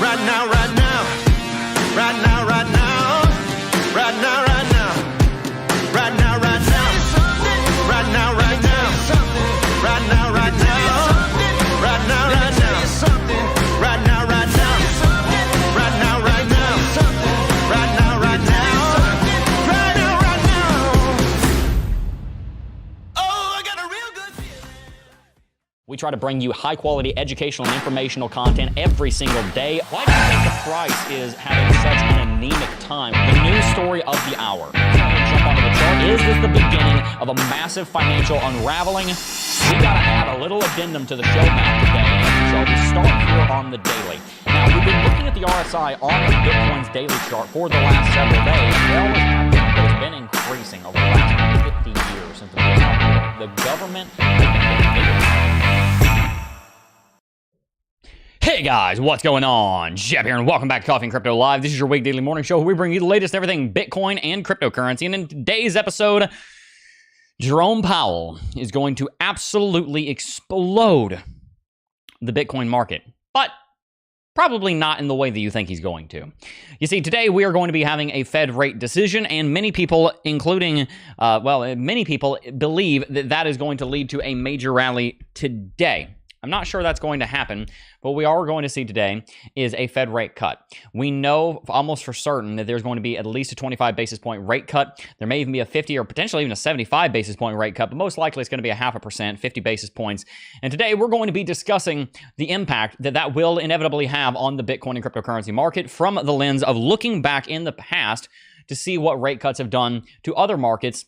Right now, right now. Right now, right now. Right now, right now. Right now, right now. Right now, right now. Right now, right now. Right now, right now. Right now, right now. Right now, right now. Right now, right now. Right now, right now. Oh, I got a real good feeling. We try to bring you high-quality educational and informational content every single day. Why do you think the price is having such an anemic time? The news story of the hour. Jump onto the chart. Is this the beginning of a massive financial unraveling? We gotta add a little addendum to the show map today. So we start here on the daily. Now, we've been looking at the RSI on Bitcoin's daily chart for the last several days. It always has been, but it's been increasing over the last 50 years since the government has been Hey guys, what's going on? Jeb here, and welcome back to Coffee and Crypto Live. This is your weekly morning show where we bring you the latest everything Bitcoin and cryptocurrency. And in today's episode, Jerome Powell is going to absolutely explode the Bitcoin market, but probably not in the way that you think he's going to. You see, today we are going to be having a Fed rate decision, and many people, including, many people believe that that is going to lead to a major rally today. I'm not sure that's going to happen, but what we are going to see today is a Fed rate cut. We know almost for certain that there's going to be at least a 25 basis point rate cut. There may even be a 50 or potentially even a 75 basis point rate cut, but most likely it's going to be a 0.5%, 50 basis points. And today we're going to be discussing the impact that that will inevitably have on the Bitcoin and cryptocurrency market from the lens of looking back in the past to see what rate cuts have done to other markets,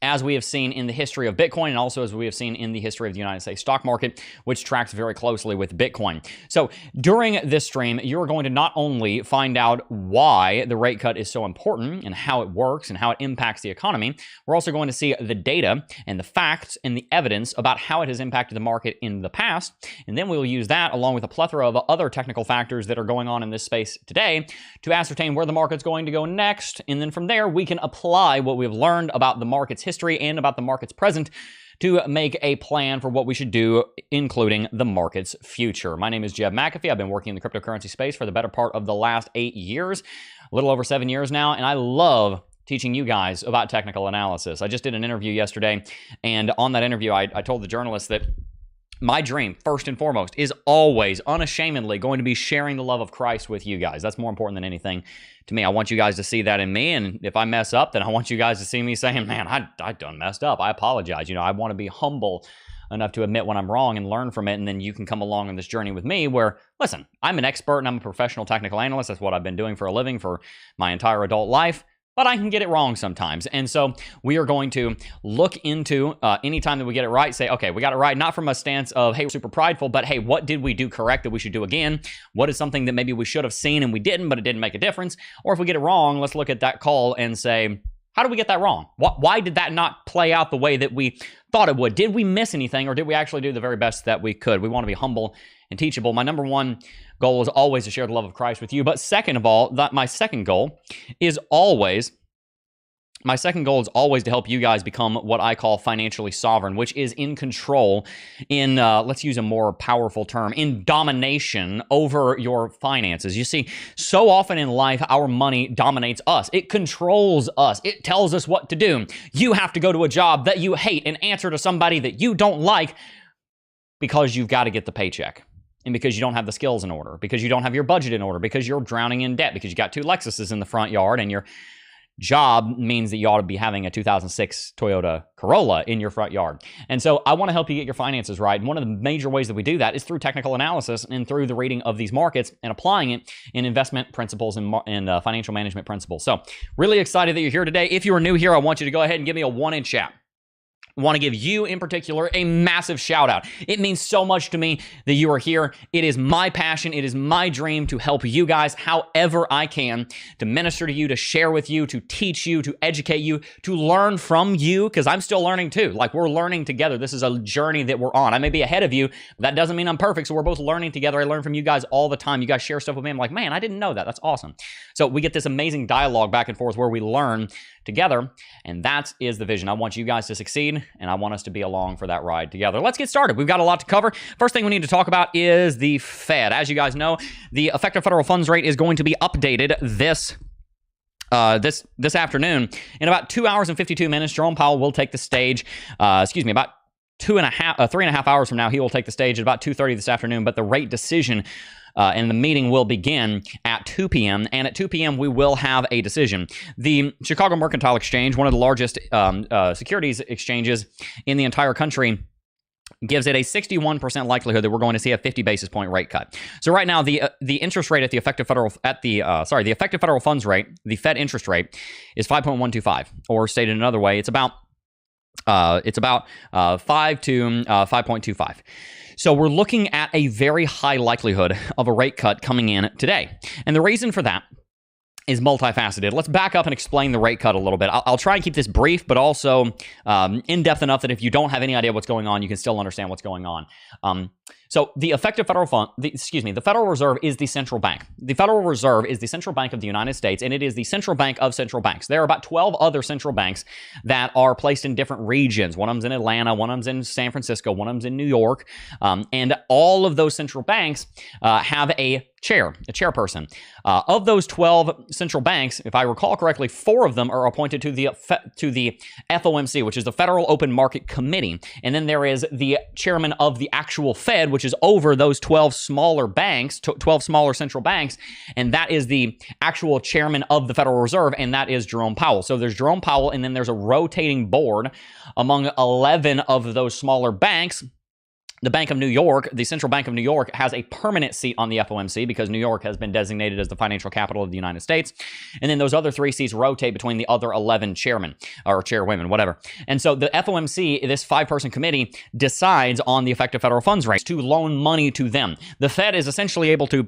as we have seen in the history of Bitcoin and also as we have seen in the history of the United States stock market, which tracks very closely with Bitcoin. So during this stream, you're going to not only find out why the rate cut is so important and how it works and how it impacts the economy, we're also going to see the data and the facts and the evidence about how it has impacted the market in the past. And then we will use that along with a plethora of other technical factors that are going on in this space today to ascertain where the market's going to go next. And then from there, we can apply what we've learned about the market's history and about the market's present to make a plan for what we should do, including the market's future. My name is Jeb McAfee. I've been working in the cryptocurrency space for the better part of the last 8 years, a little over 7 years now, and I love teaching you guys about technical analysis. I just did an interview yesterday, and on that interview, I told the journalist that my dream, first and foremost, is always unashamedly going to be sharing the love of Christ with you guys. That's more important than anything to me. I want you guys to see that in me, and if I mess up, then I want you guys to see me saying, man, I done messed up. I apologize. You know, I want to be humble enough to admit when I'm wrong and learn from it, and then you can come along on this journey with me where, listen, I'm an expert and I'm a professional technical analyst. That's what I've been doing for a living for my entire adult life. But I can get it wrong sometimes. And so we are going to look into anytime that we get it right, say, okay, we got it right, not from a stance of, hey, we're super prideful, but hey, what did we do correct that we should do again? What is something that maybe we should have seen and we didn't, but it didn't make a difference? Or if we get it wrong, let's look at that call and say, how did we get that wrong? Why did that not play out the way that we thought it would? Did we miss anything, or did we actually do the very best that we could? We want to be humble and teachable. My number one goal is always to share the love of Christ with you. But second of all, my second goal is always to help you guys become what I call financially sovereign, which is in control, in, let's use a more powerful term, in domination over your finances. You see, so often in life, our money dominates us. It controls us. It tells us what to do. You have to go to a job that you hate and answer to somebody that you don't like because you've got to get the paycheck. And because you don't have the skills in order, because you don't have your budget in order, because you're drowning in debt, because you got 2 Lexuses in the front yard and your job means that you ought to be having a 2006 Toyota Corolla in your front yard. And so I want to help you get your finances right. And one of the major ways that we do that is through technical analysis and through the reading of these markets and applying it in investment principles and financial management principles. So really excited that you're here today. If you are new here, I want you to go ahead and give me a 1-inch chat. I want to give you in particular a massive shout out. It means so much to me that you are here. It is my passion. It is my dream to help you guys however I can, to minister to you, to share with you, to teach you, to educate you, to learn from you, because I'm still learning too. Like, we're learning together. This is a journey that we're on. I may be ahead of you, but that doesn't mean I'm perfect. So we're both learning together. I learn from you guys all the time. You guys share stuff with me. I'm like, man, I didn't know that. That's awesome. So we get this amazing dialogue back and forth where we learn together, and that is the vision. I want you guys to succeed. and I want us to be along for that ride together. Let's get started. We've got a lot to cover. First thing we need to talk about is the Fed. As you guys know, the effective federal funds rate is going to be updated this afternoon. In about 2 hours and 52 minutes, Jerome Powell will take the stage. About 3.5 hours from now, he will take the stage at about 2:30 this afternoon. But the rate decision and the meeting will begin at 2 p.m. And at 2 p.m., we will have a decision. The Chicago Mercantile Exchange, one of the largest securities exchanges in the entire country, gives it a 61% likelihood that we're going to see a 50 basis point rate cut. So right now, the interest rate at the effective federal the effective federal funds rate, the Fed interest rate, is 5.125, or stated another way, it's about 5 to 5.25. So we're looking at a very high likelihood of a rate cut coming in today. And the reason for that is multifaceted. Let's back up and explain the rate cut a little bit. I'll try and keep this brief, but also in-depth enough that if you don't have any idea what's going on, you can still understand what's going on. So the effective federal fund, the Federal Reserve is the central bank. The Federal Reserve is the central bank of the United States, and it is the central bank of central banks. There are about 12 other central banks that are placed in different regions. One of them's in Atlanta, one of them's in San Francisco, one of them's in New York, and all of those central banks have a chairperson. Of those 12 central banks, if I recall correctly, 4 of them are appointed to the FOMC, which is the Federal Open Market Committee. And then there is the chairman of the actual Fed, which is over those 12 smaller banks, 12 smaller central banks, and that is the actual chairman of the Federal Reserve, and that is Jerome Powell. So there's Jerome Powell, and then there's a rotating board among 11 of those smaller banks. The Bank of New York, the Central Bank of New York, has a permanent seat on the FOMC because New York has been designated as the financial capital of the United States. And then those other 3 seats rotate between the other 11 chairmen or chairwomen, whatever. And so the FOMC, this 5-person committee, decides on the effective federal funds rate to loan money to them. The Fed is essentially able to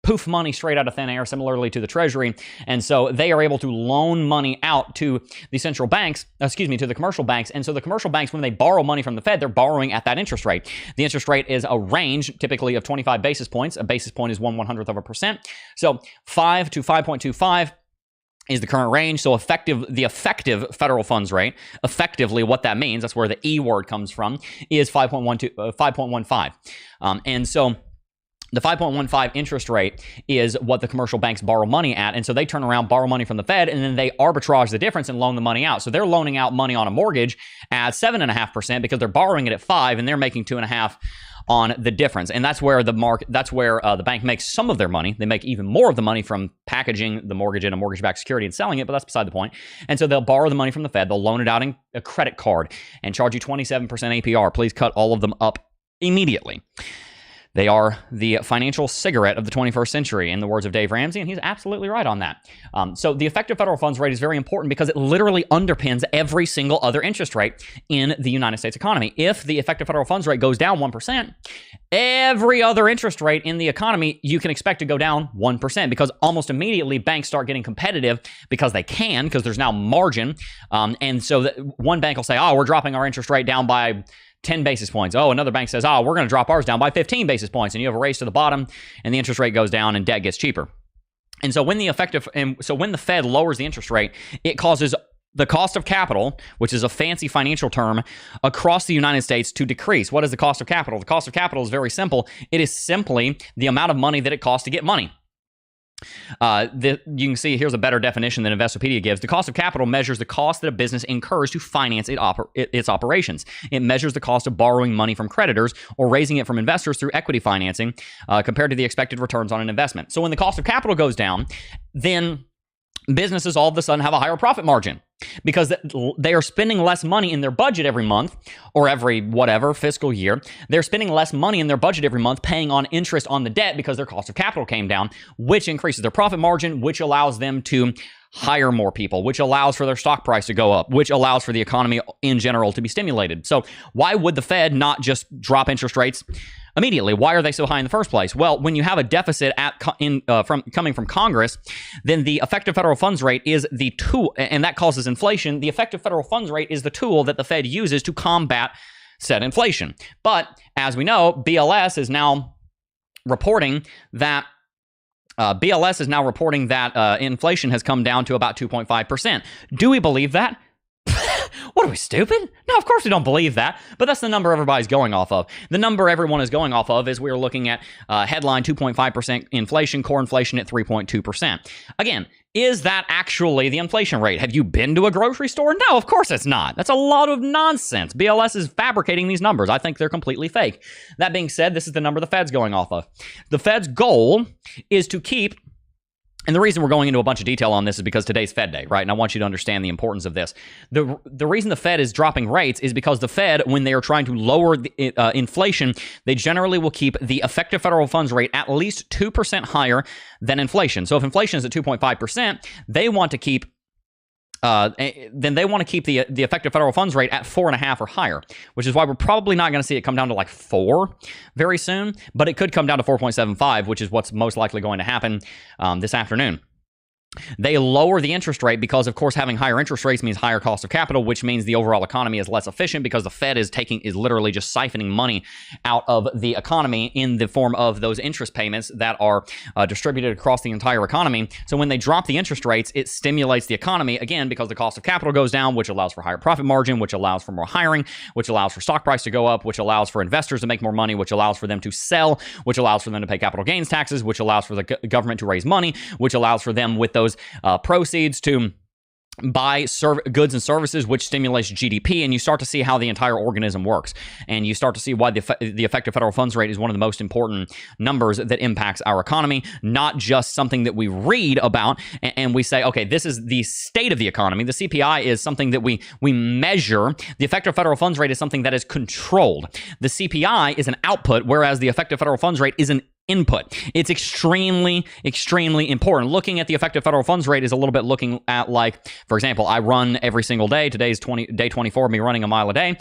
poof money straight out of thin air, similarly to the Treasury. And so they are able to loan money out to the central banks, to the commercial banks. And so the commercial banks, when they borrow money from the Fed, they're borrowing at that interest rate. The interest rate is a range, typically of 25 basis points. A basis point is 1/100%. So 5 to 5.25 is the current range. So the effective federal funds rate, effectively what that means, that's where the E word comes from, is 5.15. And so the 5.15 interest rate is what the commercial banks borrow money at. And so they turn around, borrow money from the Fed, and then they arbitrage the difference and loan the money out. So they're loaning out money on a mortgage at 7.5% because they're borrowing it at 5%, and they're making 2.5% on the difference. And that's where the bank makes some of their money. They make even more of the money from packaging the mortgage in a mortgage-backed security and selling it, but that's beside the point. And so they'll borrow the money from the Fed, they'll loan it out in a credit card and charge you 27% APR. Please cut all of them up immediately. They are the financial cigarette of the 21st century, in the words of Dave Ramsey, and he's absolutely right on that. So the effective federal funds rate is very important because it literally underpins every single other interest rate in the United States economy. If the effective federal funds rate goes down 1%, every other interest rate in the economy you can expect to go down 1% because almost immediately banks start getting competitive because they can, because there's now margin. And so one bank will say, oh, we're dropping our interest rate down by 10 basis points. Oh, another bank says, oh, we're going to drop ours down by 15 basis points. And you have a race to the bottom, and the interest rate goes down and debt gets cheaper. And so when the Fed lowers the interest rate, it causes the cost of capital, which is a fancy financial term, across the United States to decrease. What is the cost of capital? The cost of capital is very simple. It is simply the amount of money that it costs to get money. You can see here's a better definition than Investopedia gives. The cost of capital measures the cost that a business incurs to finance its operations. It measures the cost of borrowing money from creditors or raising it from investors through equity financing compared to the expected returns on an investment. So when the cost of capital goes down, then businesses all of a sudden have a higher profit margin because they are spending less money in their budget every month or every whatever fiscal year. They're spending less money in their budget every month paying on interest on the debt because their cost of capital came down, which increases their profit margin, which allows them to hire more people, which allows for their stock price to go up, which allows for the economy in general to be stimulated. So why would the Fed not just drop interest rates immediately? Why are they so high in the first place? Well, when you have a deficit coming from Congress, then the effective federal funds rate is the tool, and that causes inflation. The effective federal funds rate is the tool that the Fed uses to combat said inflation. But as we know, BLS is now reporting that inflation has come down to about 2.5%. Do we believe that? What are we, stupid? No, of course we don't believe that. But that's the number everybody's going off of. The number everyone is going off of is we're looking at headline 2.5% inflation, core inflation at 3.2%. Again, is that actually the inflation rate? Have you been to a grocery store? No, of course it's not. That's a lot of nonsense. BLS is fabricating these numbers. I think they're completely fake. That being said, this is the number the Fed's going off of. The Fed's goal is to keep, and the reason we're going into a bunch of detail on this is because today's Fed Day, right? And I want you to understand the importance of this. The reason the Fed is dropping rates is because the Fed, when they are trying to lower the, inflation, they generally will keep the effective federal funds rate at least 2% higher than inflation. So if inflation is at 2.5%, they want to keep then they want to keep the effective federal funds rate at 4.5 or higher, which is why we're probably not going to see it come down to like 4 very soon, but it could come down to 4.75, which is what's most likely going to happen this afternoon. They lower the interest rate because, of course, having higher interest rates means higher cost of capital, which means the overall economy is less efficient because the Fed is literally just siphoning money out of the economy in the form of those interest payments that are distributed across the entire economy. So when they drop the interest rates, it stimulates the economy, again, because the cost of capital goes down, which allows for higher profit margin, which allows for more hiring, which allows for stock price to go up, which allows for investors to make more money, which allows for them to sell, which allows for them to pay capital gains taxes, which allows for the government to raise money, which allows for them with those proceeds to buy goods and services, which stimulates GDP, and you start to see how the entire organism works. And you start to see why the effective federal funds rate is one of the most important numbers that impacts our economy, not just something that we read about and we say, okay, this is the state of the economy. The CPI is something that we measure. The effective federal funds rate is something that is controlled. The CPI is an output, whereas the effective federal funds rate is an input. It's extremely, extremely important. Looking at the effective federal funds rate is a little bit looking at, like, for example, I run every single day. Today's day 24 of me running a mile a day.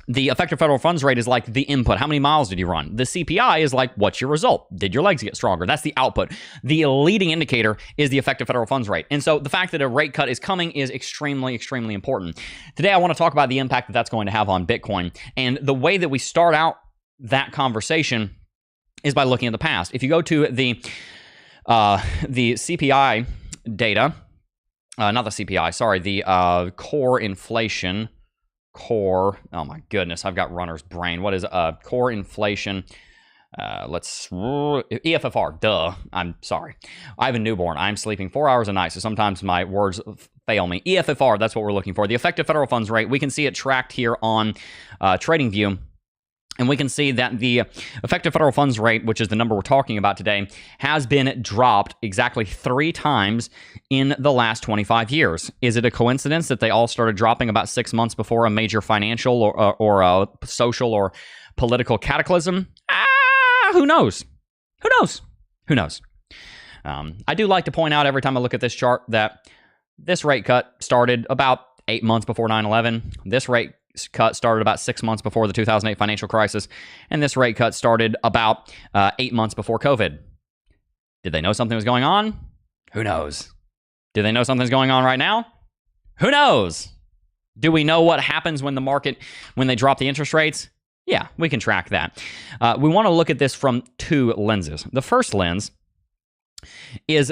The effective federal funds rate is like the input. How many miles did you run? The CPI is like, what's your result? Did your legs get stronger? That's the output. The leading indicator is the effective federal funds rate. And so the fact that a rate cut is coming is extremely, extremely important. Today, I want to talk about the impact that that's going to have on Bitcoin. And the way that we start out that conversation is by looking at the past. If you go to the CPI data, not the CPI, sorry, the core inflation, oh my goodness, I've got runner's brain. What is core inflation? EFFR, duh, I'm sorry. I have a newborn. I'm sleeping 4 hours a night, so sometimes my words fail me. EFFR, that's what we're looking for. The effective federal funds rate, we can see it tracked here on TradingView. And we can see that the effective federal funds rate, which is the number we're talking about today, has been dropped exactly 3 times in the last 25 years. Is it a coincidence that they all started dropping about 6 months before a major financial or a social or political cataclysm? Who knows? Who knows? Who knows? I do like to point out every time I look at this chart that this rate cut started about 8 months before 9/11. This rate cut started about 6 months before the 2008 financial crisis, and this rate cut started about 8 months before COVID. Did they know something was going on? Who knows? Do they know something's going on right now? Who knows? Do we know what happens when they drop the interest rates? Yeah, we can track that. We want to look at this from 2 lenses. The first lens is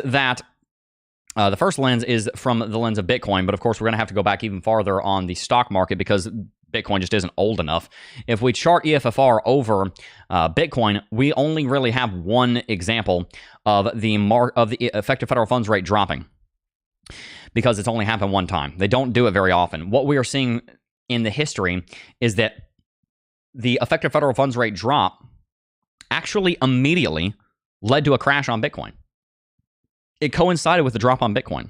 from the lens of Bitcoin, but of course we're going to have to go back even farther on the stock market because Bitcoin just isn't old enough. If we chart EFFR over Bitcoin, we only really have one example of the effective federal funds rate dropping because it's only happened one time. They don't do it very often. What we are seeing in the history is that the effective federal funds rate drop actually immediately led to a crash on Bitcoin. It coincided with the drop on Bitcoin.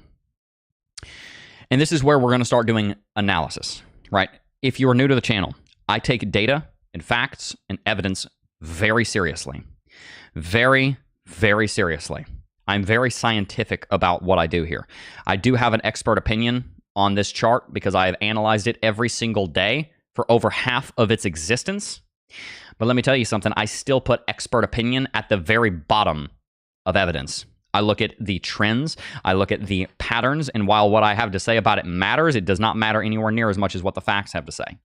And this is where we're going to start doing analysis, right? If you are new to the channel, I take data and facts and evidence very seriously. Very, very seriously. I'm very scientific about what I do here. I do have an expert opinion on this chart because I have analyzed it every single day for over half of its existence. But let me tell you something, I still put expert opinion at the very bottom of evidence. I look at the trends, I look at the patterns, and while what I have to say about it matters, it does not matter anywhere near as much as what the facts have to say.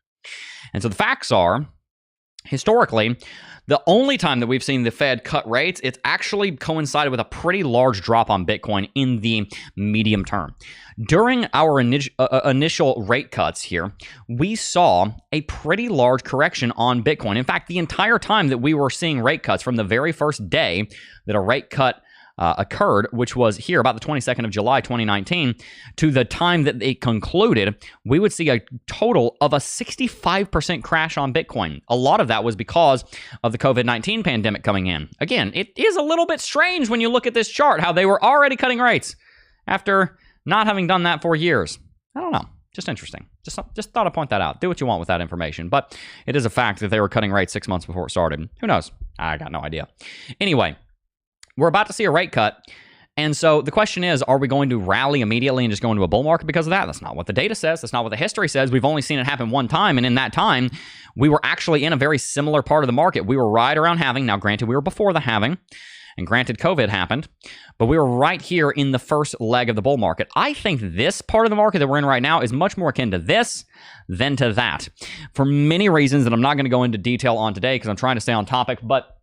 And so the facts are Historically, the only time that we've seen the Fed cut rates, it's actually coincided with a pretty large drop on Bitcoin in the medium term. During our initial rate cuts here, we saw a pretty large correction on Bitcoin. In fact, the entire time that we were seeing rate cuts from the very first day that a rate cut occurred, which was here about the 22nd of July, 2019, to the time that it concluded, we would see a total of a 65% crash on Bitcoin. A lot of that was because of the COVID-19 pandemic coming in. Again, it is a little bit strange when you look at this chart, how they were already cutting rates after not having done that for years. I don't know. Just interesting. Just thought I'd point that out. Do what you want with that information. But it is a fact that they were cutting rates 6 months before it started. Who knows? I got no idea. Anyway, we're about to see a rate cut. And so the question is, are we going to rally immediately and just go into a bull market because of that? That's not what the data says. That's not what the history says. We've only seen it happen one time. And in that time, we were actually in a very similar part of the market. We were right around halving. Now, granted, we were before the halving. And granted, COVID happened, but we were right here in the first leg of the bull market. I think this part of the market that we're in right now is much more akin to this than to that, for many reasons that I'm not going to go into detail on today because I'm trying to stay on topic. But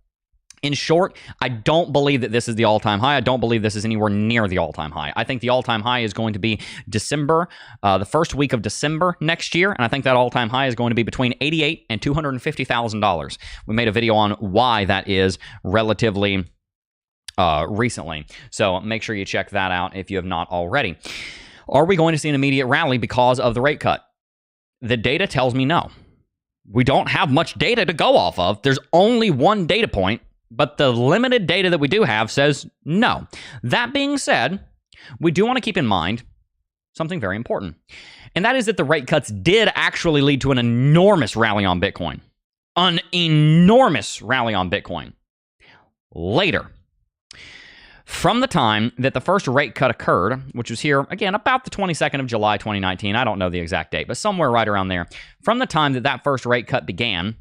in short, I don't believe that this is the all-time high. I don't believe this is anywhere near the all-time high. I think the all-time high is going to be December, the first week of December next year, and I think that all-time high is going to be between $88,000 and $250,000. We made a video on why that is relatively recently. So make sure you check that out if you have not already. Are we going to see an immediate rally because of the rate cut? The data tells me no. We don't have much data to go off of. There's only one data point, but the limited data that we do have says no. That being said, we do want to keep in mind something very important, and that is that the rate cuts did actually lead to an enormous rally on Bitcoin. An enormous rally on Bitcoin. Later, from the time that the first rate cut occurred, which was here, again, about the 22nd of July, 2019, I don't know the exact date, but somewhere right around there, from the time that that first rate cut began,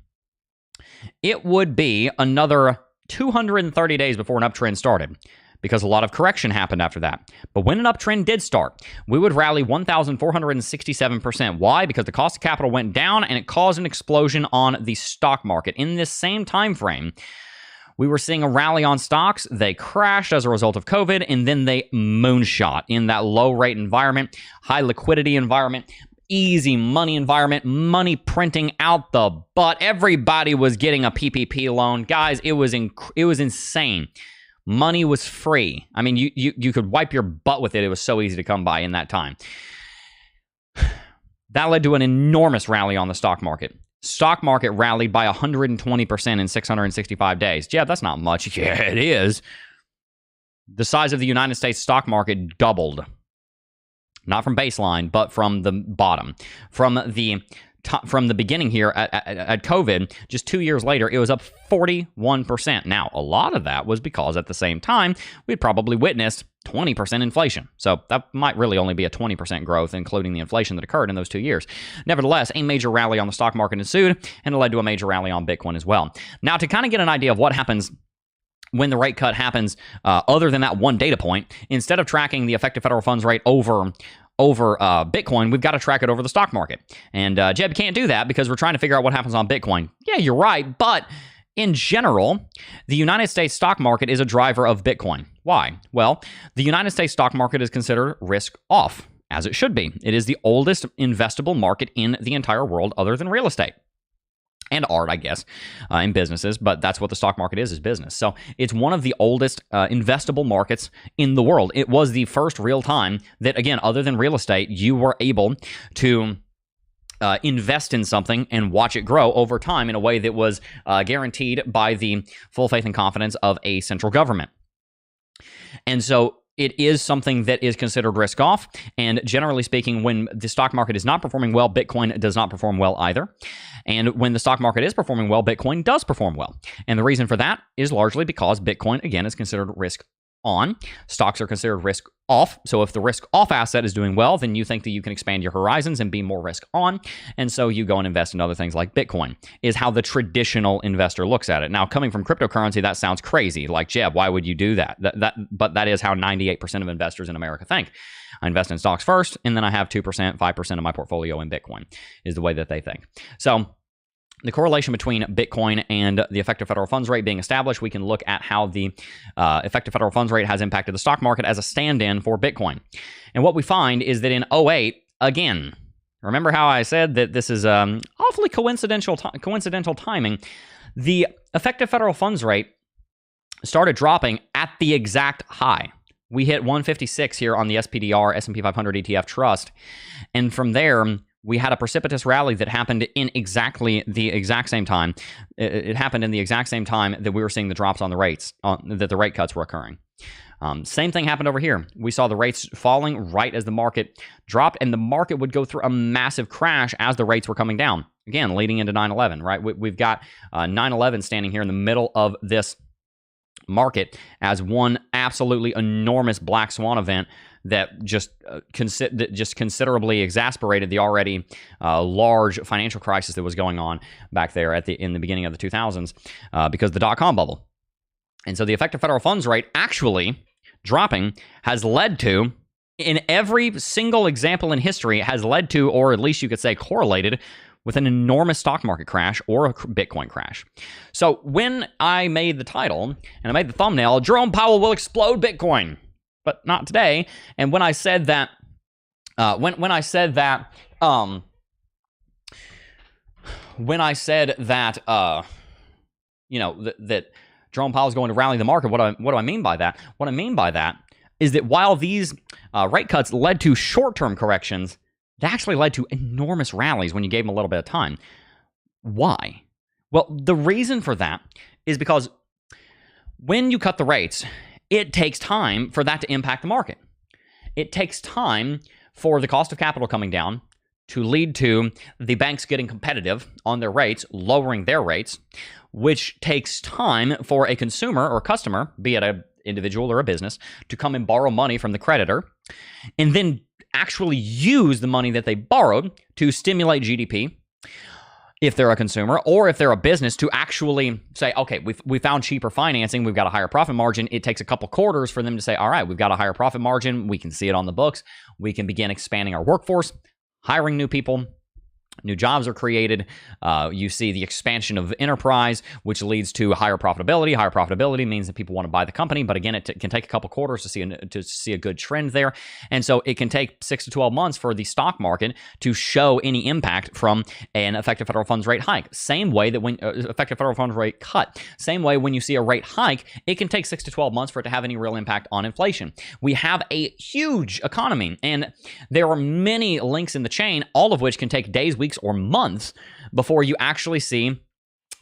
it would be another 230 days before an uptrend started, because a lot of correction happened after that. But when an uptrend did start, we would rally 1,467%. Why? Because the cost of capital went down, and it caused an explosion on the stock market. In this same time frame, we were seeing a rally on stocks. They crashed as a result of COVID, and then they moonshot in that low rate environment, high liquidity environment, easy money environment, money printing out the butt. Everybody was getting a PPP loan. Guys, it was insane. Money was free. I mean, you could wipe your butt with it. It was so easy to come by in that time. That led to an enormous rally on the stock market. Stock market rallied by 120% in 665 days. Yeah, that's not much. Yeah, it is. The size of the United States stock market doubled. Not from baseline, but from the bottom. From the beginning here at COVID, just 2 years later, it was up 41%. Now, a lot of that was because at the same time, we'd probably witnessed 20% inflation. So that might really only be a 20% growth, including the inflation that occurred in those 2 years. Nevertheless, a major rally on the stock market ensued, and it led to a major rally on Bitcoin as well. Now, to kind of get an idea of what happens when the rate cut happens, other than that one data point, instead of tracking the effective federal funds rate over Bitcoin, we've got to track it over the stock market. And Jeb can't do that because we're trying to figure out what happens on Bitcoin. Yeah, you're right, but in general, the United States stock market is a driver of Bitcoin. Why? Well, the United States stock market is considered risk off, as it should be. It is the oldest investable market in the entire world other than real estate. And art, I guess, in businesses, but that's what the stock market is business. So it's one of the oldest investable markets in the world. It was the first real time that, again, other than real estate, you were able to invest in something and watch it grow over time in a way that was guaranteed by the full faith and confidence of a central government. And so it is something that is considered risk off. And generally speaking, when the stock market is not performing well, Bitcoin does not perform well either. And when the stock market is performing well, Bitcoin does perform well. And the reason for that is largely because Bitcoin, again, is considered risk on. Stocks are considered risk off. So if the risk off asset is doing well, then you think that you can expand your horizons and be more risk on. And so you go and invest in other things like Bitcoin, is how the traditional investor looks at it. Now, coming from cryptocurrency, that sounds crazy. Like, Jeb, why would you do that? But that is how 98% of investors in America think. I invest in stocks first, and then I have 2%, 5% of my portfolio in Bitcoin, is the way that they think. So the correlation between Bitcoin and the effective federal funds rate being established, we can look at how the effective federal funds rate has impacted the stock market as a stand-in for Bitcoin. And what we find is that in 2008, again, remember how I said that this is awfully coincidental timing, the effective federal funds rate started dropping at the exact high. We hit 156 here on the SPDR, S&P 500 ETF Trust, and from there, we had a precipitous rally that happened in exactly the exact same time. It happened in the exact same time that we were seeing the drops on the rates, that the rate cuts were occurring. Same thing happened over here. We saw the rates falling right as the market dropped, and the market would go through a massive crash as the rates were coming down. Again, leading into 9/11, right? We've got 9/11 standing here in the middle of this market as one absolutely enormous black swan event that just considerably exasperated the already large financial crisis that was going on back there in the beginning of the 2000s because of the dot-com bubble. And so the effective federal funds rate actually dropping has led to, in every single example in history, has led to, or at least you could say correlated with an enormous stock market crash or a Bitcoin crash. So when I made the title and I made the thumbnail, Jerome Powell will explode Bitcoin, but not today. And when I said that, that Jerome Powell is going to rally the market, what do I mean by that? What I mean by that is that while these rate cuts led to short-term corrections, they actually led to enormous rallies when you gave them a little bit of time. Why? Well, the reason for that is because when you cut the rates, it takes time for that to impact the market. It takes time for the cost of capital coming down to lead to the banks getting competitive on their rates, lowering their rates, which takes time for a consumer or customer, be it an individual or a business, to come and borrow money from the creditor, and then actually use the money that they borrowed to stimulate GDP, if they're a consumer, or if they're a business, to actually say, okay, we found cheaper financing, we've got a higher profit margin. It takes a couple quarters for them to say, all right, we've got a higher profit margin, we can see it on the books, we can begin expanding our workforce, hiring new people, new jobs are created. You see the expansion of enterprise, which leads to higher profitability. Higher profitability means that people want to buy the company, but again, it can take a couple quarters to see a good trend there. And so it can take 6 to 12 months for the stock market to show any impact from an effective federal funds rate hike. Same way that when effective federal funds rate cut, same way when you see a rate hike, it can take 6 to 12 months for it to have any real impact on inflation. We have a huge economy, and there are many links in the chain, all of which can take days, weeks, or months before you actually see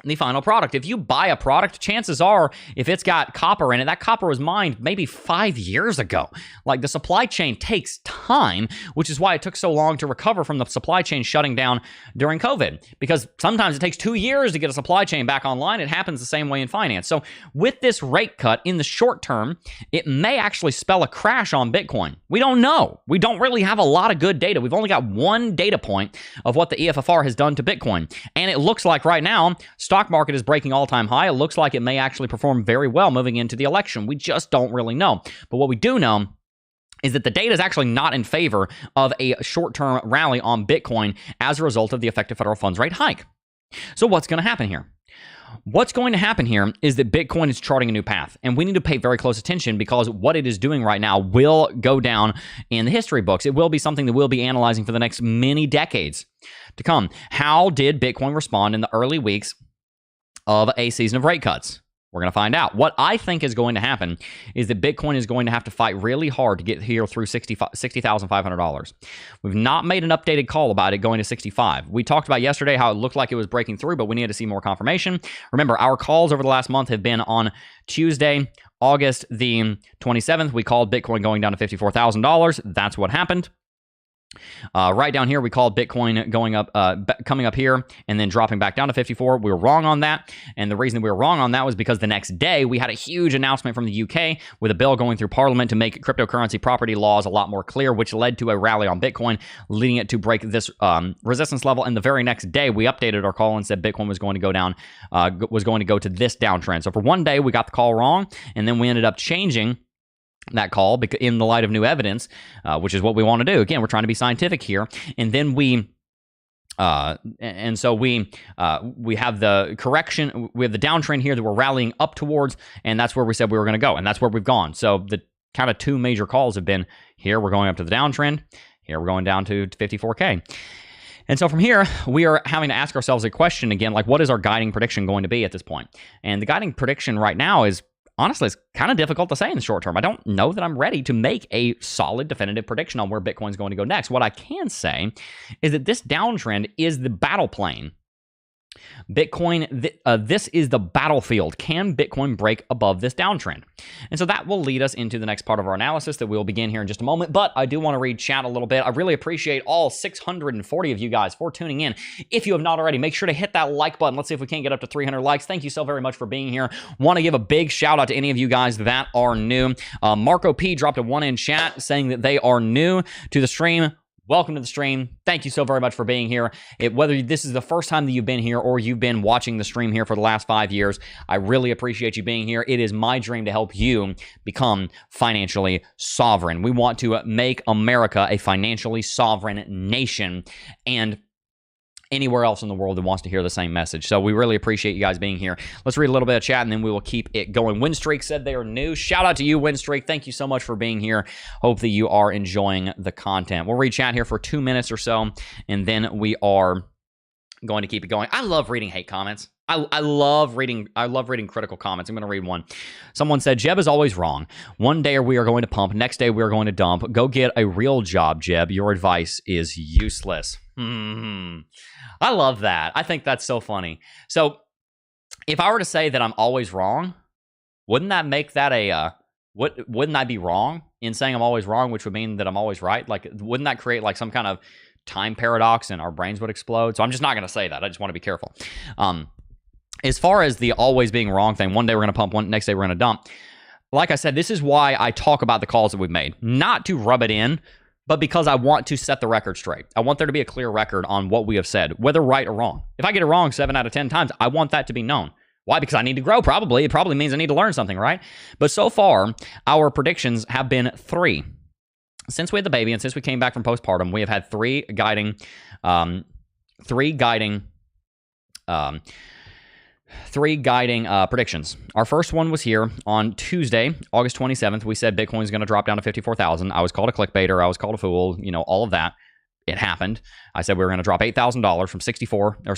the final product. If you buy a product, chances are, if it's got copper in it, that copper was mined maybe 5 years ago. Like, the supply chain takes time, which is why it took so long to recover from the supply chain shutting down during COVID, because sometimes it takes 2 years to get a supply chain back online. It happens the same way in finance. So with this rate cut in the short term, it may actually spell a crash on Bitcoin. We don't know. We don't really have a lot of good data. We've only got one data point of what the EFFR has done to Bitcoin. And it looks like right now, stock market is breaking all-time high. It looks like it may actually perform very well moving into the election. We just don't really know. But what we do know is that the data is actually not in favor of a short-term rally on Bitcoin as a result of the effective federal funds rate hike. So what's going to happen here? What's going to happen here is that Bitcoin is charting a new path, and we need to pay very close attention, because what it is doing right now will go down in the history books. It will be something that we'll be analyzing for the next many decades to come. How did Bitcoin respond in the early weeks of a season of rate cuts? We're going to find out. What I think is going to happen is that Bitcoin is going to have to fight really hard to get here through $60,500. We've not made an updated call about it going to 65. We talked about yesterday how it looked like it was breaking through, but we needed to see more confirmation. Remember, our calls over the last month have been on Tuesday, August the 27th. We called Bitcoin going down to $54,000. That's what happened. Right down here, we called Bitcoin going up, coming up here, and then dropping back down to 54. We were wrong on that, and the reason we were wrong on that was because the next day we had a huge announcement from the UK with a bill going through Parliament to make cryptocurrency property laws a lot more clear, which led to a rally on Bitcoin, leading it to break this resistance level. And the very next day, we updated our call and said Bitcoin was going to go down, was going to go to this downtrend. So for one day, we got the call wrong, and then we ended up changing that call in the light of new evidence, which is what we want to do. Again, we're trying to be scientific here. And then we And so we have the correction, we have the downtrend here that we're rallying up towards, and that's where we said we were going to go, and that's where we've gone. So the kind of two major calls have been here we're going up to the downtrend, here we're going down to 54K. And so from here, we are having to ask ourselves a question again, like what is our guiding prediction going to be at this point? And the guiding prediction right now is, honestly, it's kind of difficult to say in the short term. I don't know that I'm ready to make a solid, definitive prediction on where Bitcoin's going to go next. What I can say is that this downtrend is the battle plane. Bitcoin, this is the battlefield. Can Bitcoin break above this downtrend? And so that will lead us into the next part of our analysis that we'll begin here in just a moment. But I do want to read chat a little bit. I really appreciate all 640 of you guys for tuning in. If you have not already, make sure to hit that like button. Let's see if we can't get up to 300 likes. Thank you so very much for being here. Want to give a big shout out to any of you guys that are new. Marco P dropped a 1 in chat saying that they are new to the stream. Welcome to the stream. Thank you so very much for being here. Whether this is the first time that you've been here or you've been watching the stream here for the last 5 years, I really appreciate you being here. It is my dream to help you become financially sovereign. We want to make America a financially sovereign nation, and anywhere else in the world that wants to hear the same message. So we really appreciate you guys being here. Let's read a little bit of chat, and then we will keep it going. Winstreak said they are new. Shout out to you, Winstreak. Thank you so much for being here. Hope that you are enjoying the content. We'll read chat here for 2 minutes or so, and then we are going to keep it going. I love reading hate comments. I love reading critical comments. I'm going to read one. Someone said, Jeb is always wrong. One day we are going to pump. Next day we are going to dump. Go get a real job, Jeb. Your advice is useless. I love that. I think that's so funny. So if I were to say that I'm always wrong, wouldn't that make that wouldn't I be wrong in saying I'm always wrong, which would mean that I'm always right? Like, wouldn't that create like some kind of time paradox and our brains would explode? So I'm just not going to say that. I just want to be careful. As far as the always being wrong thing, one day we're going to pump, next day we're going to dump. Like I said, this is why I talk about the calls that we've made. Not to rub it in, but because I want to set the record straight. I want there to be a clear record on what we have said, whether right or wrong. If I get it wrong 7 out of 10 times, I want that to be known. Why? Because I need to grow, probably. It probably means I need to learn something, right? But so far, our predictions have been 3. Since we had the baby and since we came back from postpartum, we have had 3 guiding predictions. Our first one was here on Tuesday, August 27th. We said Bitcoin's going to drop down to 54,000. I was called a clickbaiter. I was called a fool. You know, all of that. It happened. I said we were going to drop $8,000 from 64, or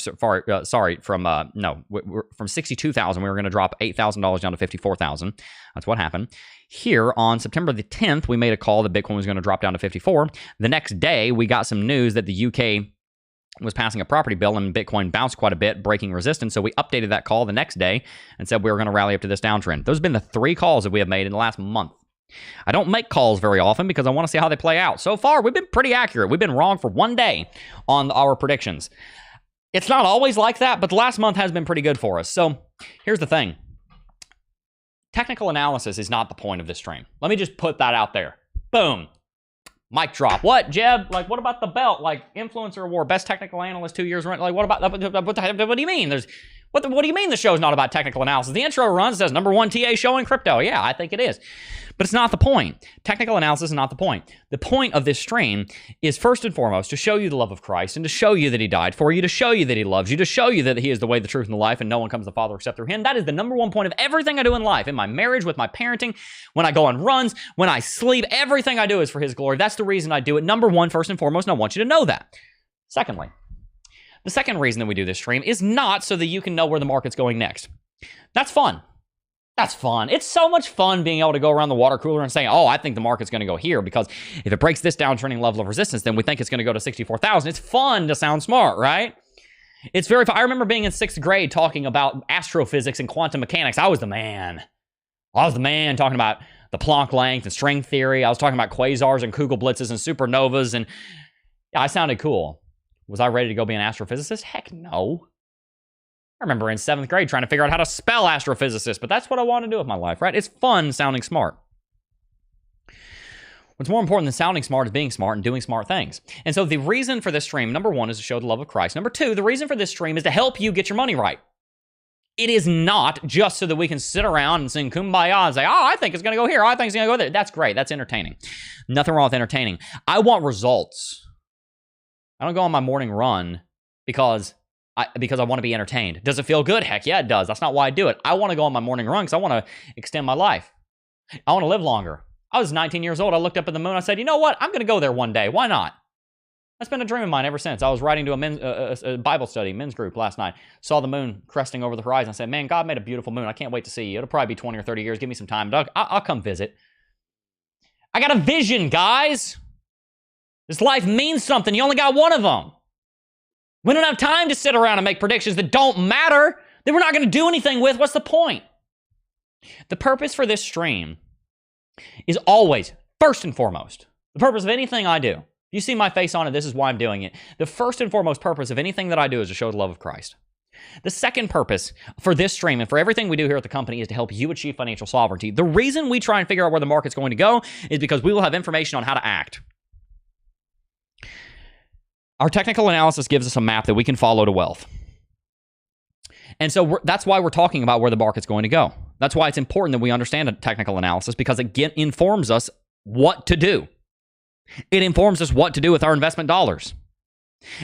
from 62,000. We were going to drop $8,000 down to 54,000. That's what happened. Here on September the 10th, we made a call that Bitcoin was going to drop down to 54. The next day, we got some news that the UK was passing a property bill and Bitcoin bounced quite a bit, breaking resistance. So we updated that call the next day and said we were going to rally up to this downtrend. Those have been the 3 calls that we have made in the last month. I don't make calls very often because I want to see how they play out. So far, we've been pretty accurate. We've been wrong for 1 day on our predictions. It's not always like that, but the last month has been pretty good for us. So here's the thing. Technical analysis is not the point of this stream. Let me just put that out there. Boom. Mic drop. What, Jeb? Like, what about the belt? Like, influencer award, best technical analyst 2 years running. Like, what about, what do you mean? What do you mean the show's not about technical analysis? The intro runs, says #1 TA show in crypto. Yeah, I think it is. But it's not the point. Technical analysis is not the point. The point of this stream is first and foremost to show you the love of Christ and to show you that he died for you, to show you that he loves you, to show you that he is the way, the truth, and the life, and no one comes to the Father except through him. That is the #1 point of everything I do in life, in my marriage, with my parenting, when I go on runs, when I sleep. Everything I do is for his glory. That's the reason I do it. #1, first and foremost, and I want you to know that. Secondly, the second reason that we do this stream is not so that you can know where the market's going next. That's fun. That's fun. It's so much fun being able to go around the water cooler and say, oh, I think the market's going to go here because if it breaks this downtrending level of resistance, then we think it's going to go to 64,000. It's fun to sound smart, right? It's very fun. I remember being in 6th grade talking about astrophysics and quantum mechanics. I was the man. I was the man talking about the Planck length and string theory. I was talking about quasars and Kugel blitzes and supernovas, and yeah, I sounded cool. Was I ready to go be an astrophysicist? Heck no. I remember in 7th grade trying to figure out how to spell astrophysicist, but that's what I want to do with my life, right? It's fun sounding smart. What's more important than sounding smart is being smart and doing smart things. And so the reason for this stream, #1, is to show the love of Christ. #2, the reason for this stream is to help you get your money right. It is not just so that we can sit around and sing Kumbaya and say, oh, I think it's going to go here. Oh, I think it's going to go there. That's great. That's entertaining. Nothing wrong with entertaining. I want results. I don't go on my morning run because I want to be entertained. Does it feel good? Heck yeah, it does. That's not why I do it. I want to go on my morning run because I want to extend my life. I want to live longer. I was 19 years old. I looked up at the moon. I said, you know what? I'm going to go there one day. Why not? That's been a dream of mine ever since. I was writing to a Bible study, men's group last night. Saw the moon cresting over the horizon. I said, man, God made a beautiful moon. I can't wait to see you. It'll probably be 20 or 30 years. Give me some time. I'll come visit. I got a vision, guys. This life means something. You only got one of them. We don't have time to sit around and make predictions that don't matter, that we're not going to do anything with. What's the point? The purpose for this stream is always, first and foremost, the purpose of anything I do. You see my face on it, this is why I'm doing it. The first and foremost purpose of anything that I do is to show the love of Christ. The second purpose for this stream and for everything we do here at the company is to help you achieve financial sovereignty. The reason we try and figure out where the market's going to go is because we will have information on how to act. Our technical analysis gives us a map that we can follow to wealth. And so that's why we're talking about where the market's going to go. That's why it's important that we understand a technical analysis, because it informs us what to do. It informs us what to do with our investment dollars.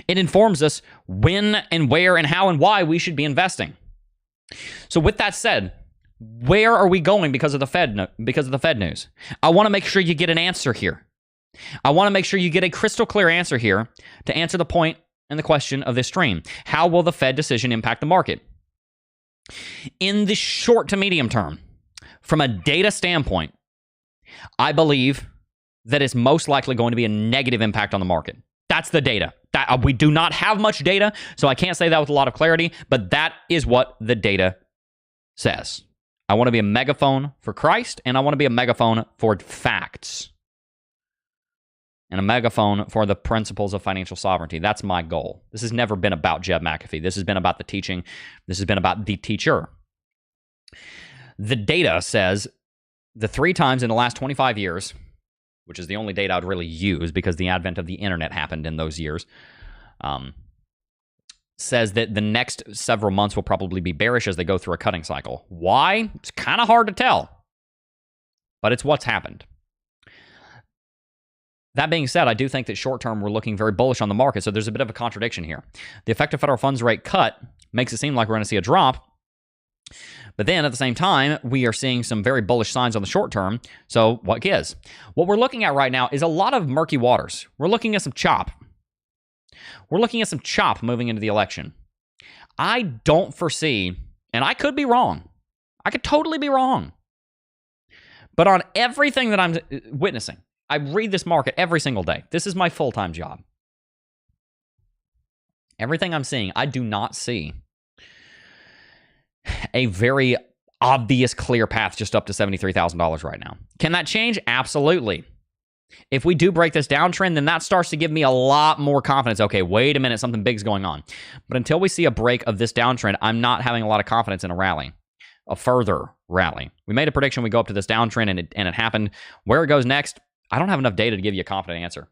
It informs us when and where and how and why we should be investing. So with that said, where are we going because of the Fed news? I want to make sure you get an answer here. I want to make sure you get a crystal clear answer here to answer the point and the question of this stream. How will the Fed decision impact the market? In the short to medium term, from a data standpoint, I believe that it's most likely going to be a negative impact on the market. That's the data. We do not have much data, so I can't say that with a lot of clarity, but that is what the data says. I want to be a megaphone for Christ, and I want to be a megaphone for facts, and a megaphone for the principles of financial sovereignty. That's my goal. This has never been about Jeb McAfee. This has been about the teaching. This has been about the teacher. The data says the 3 times in the last 25 years, which is the only data I'd really use because the advent of the internet happened in those years, says that the next several months will probably be bearish as they go through a cutting cycle. Why? It's kind of hard to tell, but it's what's happened. That being said, I do think that short-term we're looking very bullish on the market, so there's a bit of a contradiction here. The effective federal funds rate cut makes it seem like we're going to see a drop, but then at the same time, we are seeing some very bullish signs on the short term, so what gives? What we're looking at right now is a lot of murky waters. We're looking at some chop. We're looking at some chop moving into the election. I don't foresee, and I could be wrong. I could totally be wrong. But on everything that I'm witnessing, I read this market every single day. This is my full-time job. Everything I'm seeing, I do not see a very obvious, clear path just up to $73,000 right now. Can that change? Absolutely. If we do break this downtrend, then that starts to give me a lot more confidence. Okay, wait a minute, something big's going on. But until we see a break of this downtrend, I'm not having a lot of confidence in a rally, a further rally. We made a prediction we go up to this downtrend, and it happened. Where it goes next, I don't have enough data to give you a confident answer.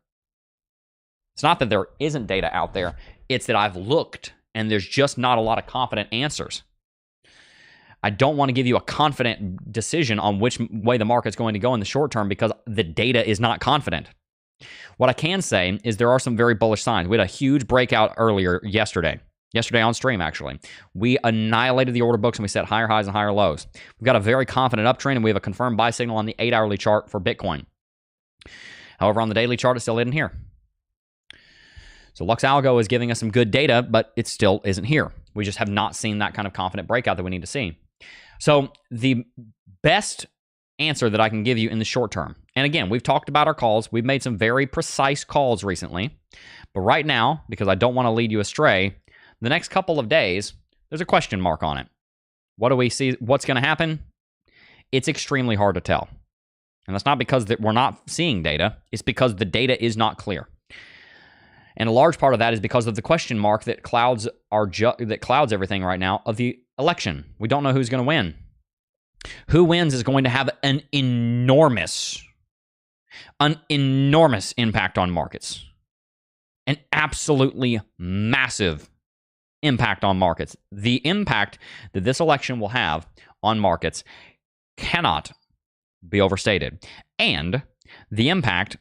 It's not that there isn't data out there. It's that I've looked, and there's just not a lot of confident answers. I don't want to give you a confident decision on which way the market's going to go in the short term because the data is not confident. What I can say is there are some very bullish signs. We had a huge breakout yesterday on stream, actually. We annihilated the order books and we set higher highs and higher lows. We've got a very confident uptrend, and we have a confirmed buy signal on the 8-hourly chart for Bitcoin. However, on the daily chart, it still isn't here. So LUX ALGO is giving us some good data, but it still isn't here. We just have not seen that kind of confident breakout that we need to see. So the best answer that I can give you in the short term, and again, we've talked about our calls. We've made some very precise calls recently. But right now, because I don't want to lead you astray, the next couple of days, there's a question mark on it. What do we see? What's going to happen? It's extremely hard to tell. And that's not because we're not seeing data. It's because the data is not clear. And a large part of that is because of the question mark that clouds everything right now of the election. We don't know who's going to win. Who wins is going to have an enormous impact on markets. An absolutely massive impact on markets. The impact that this election will have on markets cannot be overstated. And the impact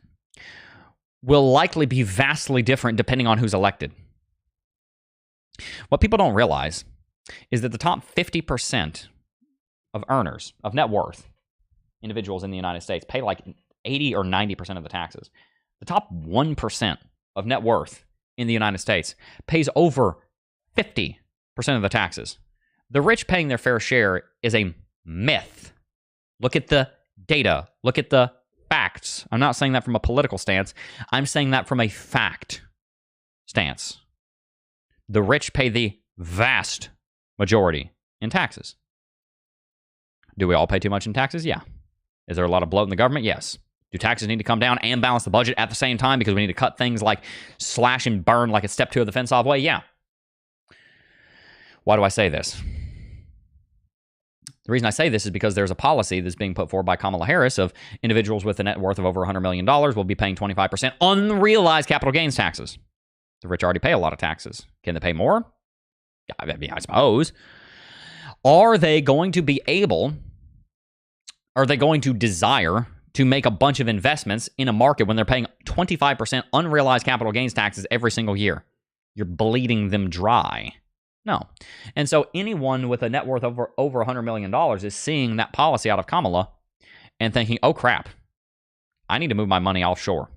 will likely be vastly different depending on who's elected. What people don't realize is that the top 50% of earners, of net worth, individuals in the United States pay like 80 or 90% of the taxes. The top 1% of net worth in the United States pays over 50% of the taxes. The rich paying their fair share is a myth. Look at the data. Look at the facts. I'm not saying that from a political stance. I'm saying that from a fact stance. The rich pay the vast majority in taxes. Do we all pay too much in taxes? Yeah. Is there a lot of bloat in the government? Yes. Do taxes need to come down and balance the budget at the same time because we need to cut things like slash and burn like it's step 2 of the fence-off way? Yeah. Why do I say this? The reason I say this is because there's a policy that's being put forward by Kamala Harris of individuals with a net worth of over $100 million will be paying 25% unrealized capital gains taxes. The rich already pay a lot of taxes. Can they pay more? Yeah, I suppose. Are they going to be able, are they going to desire to make a bunch of investments in a market when they're paying 25% unrealized capital gains taxes every single year? You're bleeding them dry. No. And so anyone with a net worth over $100 million is seeing that policy out of Kamala and thinking, oh crap, I need to move my money offshore.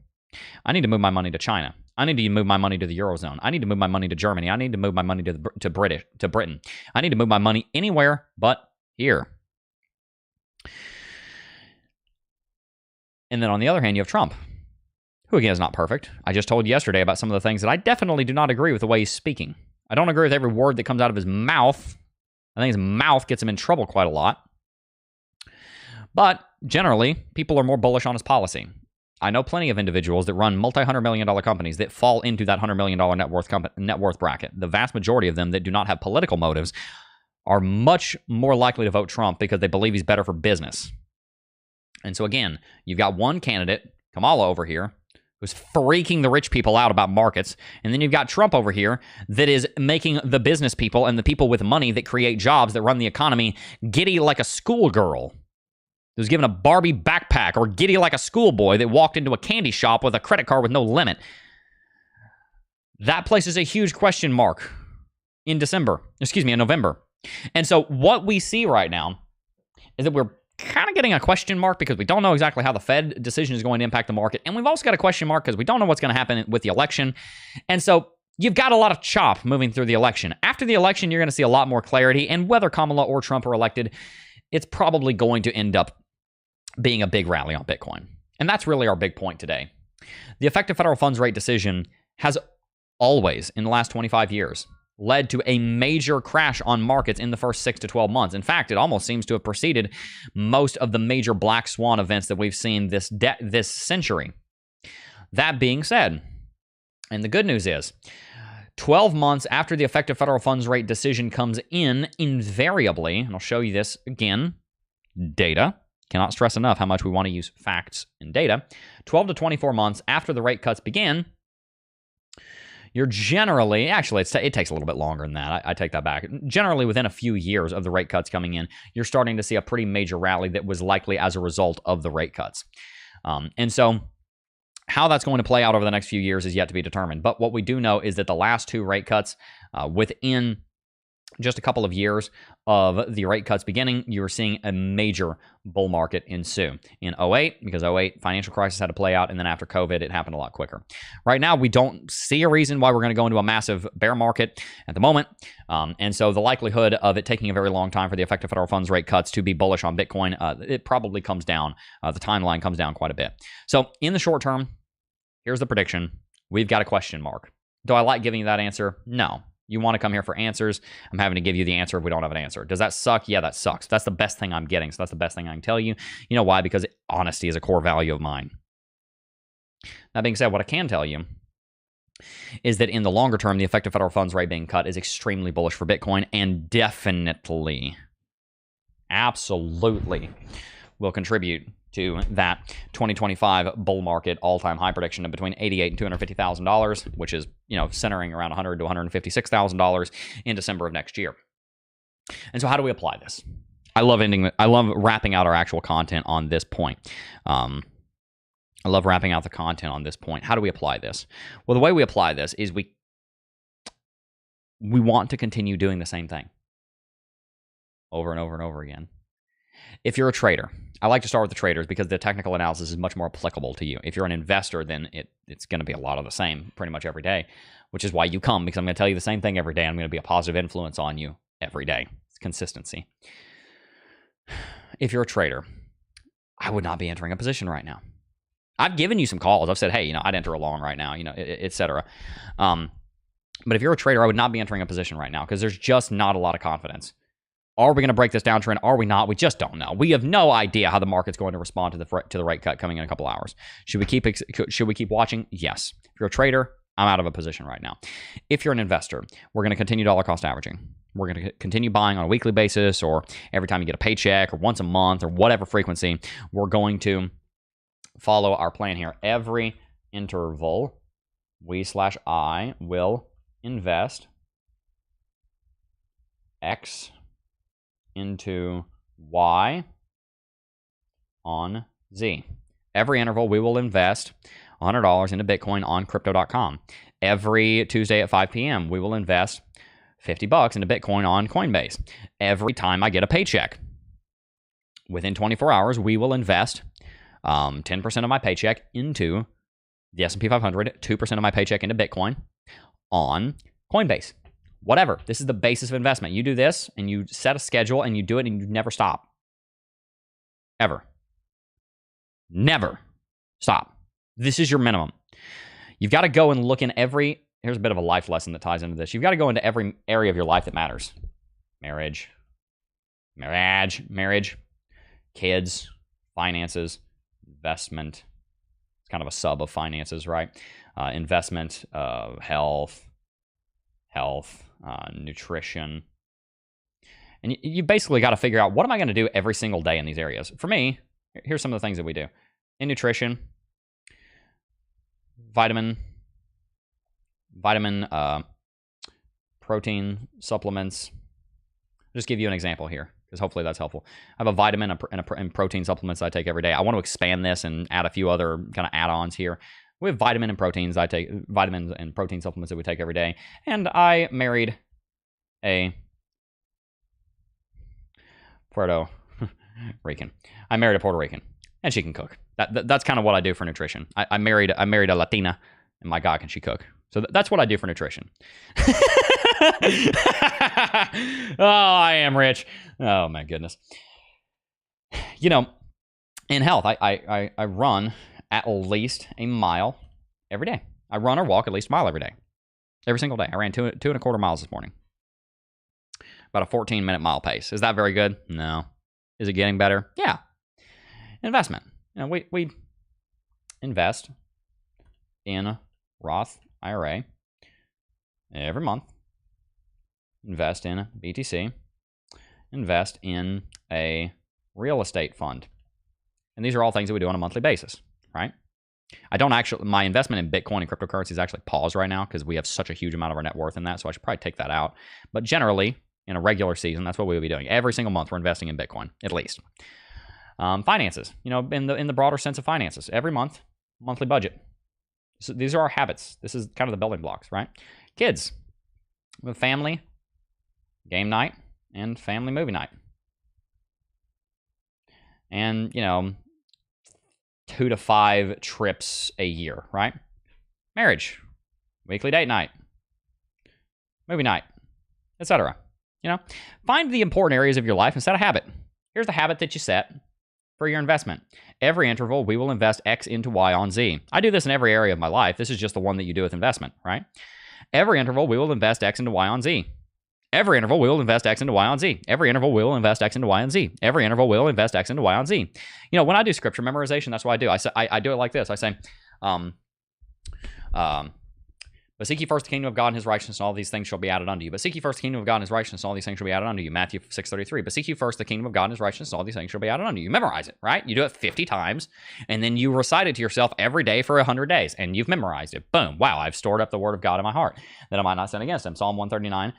I need to move my money to China. I need to move my money to the Eurozone. I need to move my money to Germany. I need to move my money to Britain. I need to move my money anywhere but here. And then on the other hand, you have Trump, who again is not perfect. I just told you yesterday about some of the things that I definitely do not agree with the way he's speaking. I don't agree with every word that comes out of his mouth. I think his mouth gets him in trouble quite a lot. But generally, people are more bullish on his policy. I know plenty of individuals that run multi-$100 million companies that fall into that $100 million net worth bracket. The vast majority of them that do not have political motives are much more likely to vote Trump because they believe he's better for business. And so again, you've got one candidate, Kamala over here, who's freaking the rich people out about markets. And then you've got Trump over here that is making the business people and the people with money that create jobs that run the economy giddy like a schoolgirl who's given a Barbie backpack, or giddy like a schoolboy that walked into a candy shop with a credit card with no limit. That places a huge question mark in November. And so what we see right now is that we're kind of getting a question mark because we don't know exactly how the Fed decision is going to impact the market. And we've also got a question mark because we don't know what's going to happen with the election. And so you've got a lot of chop moving through the election. After the election, you're going to see a lot more clarity. And whether Kamala or Trump are elected, it's probably going to end up being a big rally on Bitcoin. And that's really our big point today. The effective federal funds rate decision has always, in the last 25 years, led to a major crash on markets in the first 6 to 12 months. In fact, it almost seems to have preceded most of the major black swan events that we've seen this century. That being said, and the good news is, 12 months after the effective federal funds rate decision comes in, invariably, and I'll show you this again, data. Cannot stress enough how much we want to use facts and data. 12 to 24 months after the rate cuts begin, you're generally, actually, it takes a little bit longer than that. I take that back. Generally, within a few years of the rate cuts coming in, you're starting to see a pretty major rally that was likely as a result of the rate cuts. And so how that's going to play out over the next few years is yet to be determined. But what we do know is that the last 2 rate cuts within just a couple of years of the rate cuts beginning, you were seeing a major bull market ensue. In 08, because 08 financial crisis had to play out, and then after COVID, it happened a lot quicker. Right now, we don't see a reason why we're going to go into a massive bear market at the moment. And so the likelihood of it taking a very long time for the effective federal funds rate cuts to be bullish on Bitcoin, it probably comes down. The timeline comes down quite a bit. So in the short term, here's the prediction. We've got a question mark. Do I like giving you that answer? No. You want to come here for answers. I'm having to give you the answer if we don't have an answer. Does that suck? Yeah, that sucks. That's the best thing I'm getting. So that's the best thing I can tell you. You know why? Because honesty is a core value of mine. That being said, what I can tell you is that in the longer term, the effective federal funds rate being cut is extremely bullish for Bitcoin, and definitely, absolutely will contribute to that 2025 bull market all-time high prediction of between $88,000 and $250,000, which is, centering around $100,000 to $156,000 in December of next year. And so how do we apply this? I love wrapping out our actual content on this point. I love wrapping out the content on this point. How do we apply this? Well, the way we apply this is we want to continue doing the same thing over and over and over again. If you're a trader, I like to start with the traders because the technical analysis is much more applicable to you. If you're an investor, then it's going to be a lot of the same pretty much every day, which is why you come, because I'm going to tell you the same thing every day. I'm going to be a positive influence on you every day. It's consistency. If you're a trader, I would not be entering a position right now. I've given you some calls. I've said, hey, I'd enter a long right now, et cetera. But if you're a trader, I would not be entering a position right now because there's just not a lot of confidence. Are we going to break this downtrend? Are we not? We just don't know. We have no idea how the market's going to respond to the rate cut coming in a couple hours. Should we keep watching? Yes. If you're a trader, I'm out of a position right now. If you're an investor, we're going to continue dollar cost averaging. We're going to continue buying on a weekly basis or every time you get a paycheck or once a month or whatever frequency. We're going to follow our plan here. Every interval, I will invest X into Y on Z. Every interval, we will invest $100 into Bitcoin on crypto.com. Every Tuesday at 5 p.m., we will invest $50 into Bitcoin on Coinbase. Every time I get a paycheck, within 24 hours, we will invest 10% of my paycheck into the S&P 500, 2% of my paycheck into Bitcoin on Coinbase. Whatever. This is the basis of investment. You do this and you set a schedule and you do it and you never stop. Ever. Never stop. This is your minimum. You've got to go and look in every, here's a bit of a life lesson that ties into this. You've got to go into every area of your life that matters. Marriage, kids, finances, investment. It's kind of a sub of finances, right? Investment, health, nutrition. And you basically got to figure out, what am I going to do every single day in these areas? For me, here's some of the things that we do. In nutrition, vitamin, protein supplements. I'll just give you an example here, because hopefully that's helpful. I have a vitamin and protein supplements I take every day. I want to expand this and add a few other kind of add-ons here. We have vitamins and protein supplements that we take every day. And I married a Puerto Rican. And she can cook. That's kind of what I do for nutrition. I married a Latina, and my God, can she cook? So that's what I do for nutrition. Oh, I am rich. Oh my goodness. In health, I run at least a mile every day. I run or walk at least a mile every day. Every single day. I ran 2.25 miles this morning. About a 14-minute mile pace. Is that very good? No. Is it getting better? Yeah. Investment. We invest in a Roth IRA every month. Invest in a BTC. Invest in a real estate fund. And these are all things that we do on a monthly basis, right? My investment in Bitcoin and cryptocurrency is actually paused right now because we have such a huge amount of our net worth in that, so I should probably take that out. But generally, in a regular season, that's what we would be doing. Every single month, we're investing in Bitcoin, at least. Finances, in the broader sense of finances. Every month, monthly budget. So these are our habits. This is kind of the building blocks, right? Kids, we have family, game night, and family movie night. And, 2 to 5 trips a year, right? Marriage, weekly date night, movie night, etc. Find the important areas of your life and set a habit. Here's the habit that you set for your investment. Every interval, we will invest X into Y on Z. I do this in every area of my life. This is just the one that you do with investment, right? Every interval, we will invest X into Y on Z. Every interval, we will invest X into Y on Z. Every interval, we will invest X into Y on Z. Every interval, we will invest X into Y on Z. When I do scripture memorization, that's what I do. I do it like this. I say, but seek ye first the kingdom of God and his righteousness, and all these things shall be added unto you. But seek ye first the kingdom of God and his righteousness, and all these things shall be added unto you. Matthew 6:33. But seek ye first the kingdom of God and his righteousness, and all these things shall be added unto you. You memorize it, right? You do it 50 times, and then you recite it to yourself every day for 100 days, and you've memorized it. Boom. Wow, I've stored up the word of God in my heart, that I might not sin against him. Psalm 139.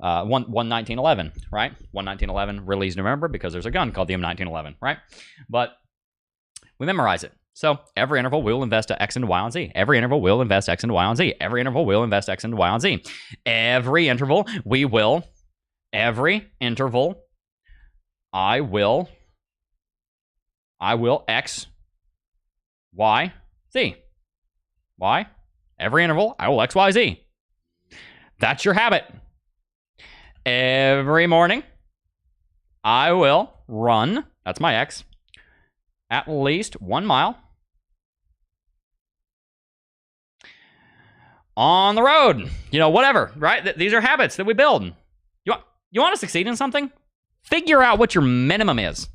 119.11, right? 119.11, really easy to remember because there's a gun called the M1911, right? But we memorize it. So every interval will invest X into Y on Z. Every interval will invest X into Y on Z. Every interval will invest X into Y on Z. Every interval I will X, Y, Z. Why? Every interval, I will X, Y, Z. That's your habit. Every morning, I will run, that's my X, at least 1 mile on the road. You know, whatever, right? These are habits that we build. You want to succeed in something? Figure out what your minimum is.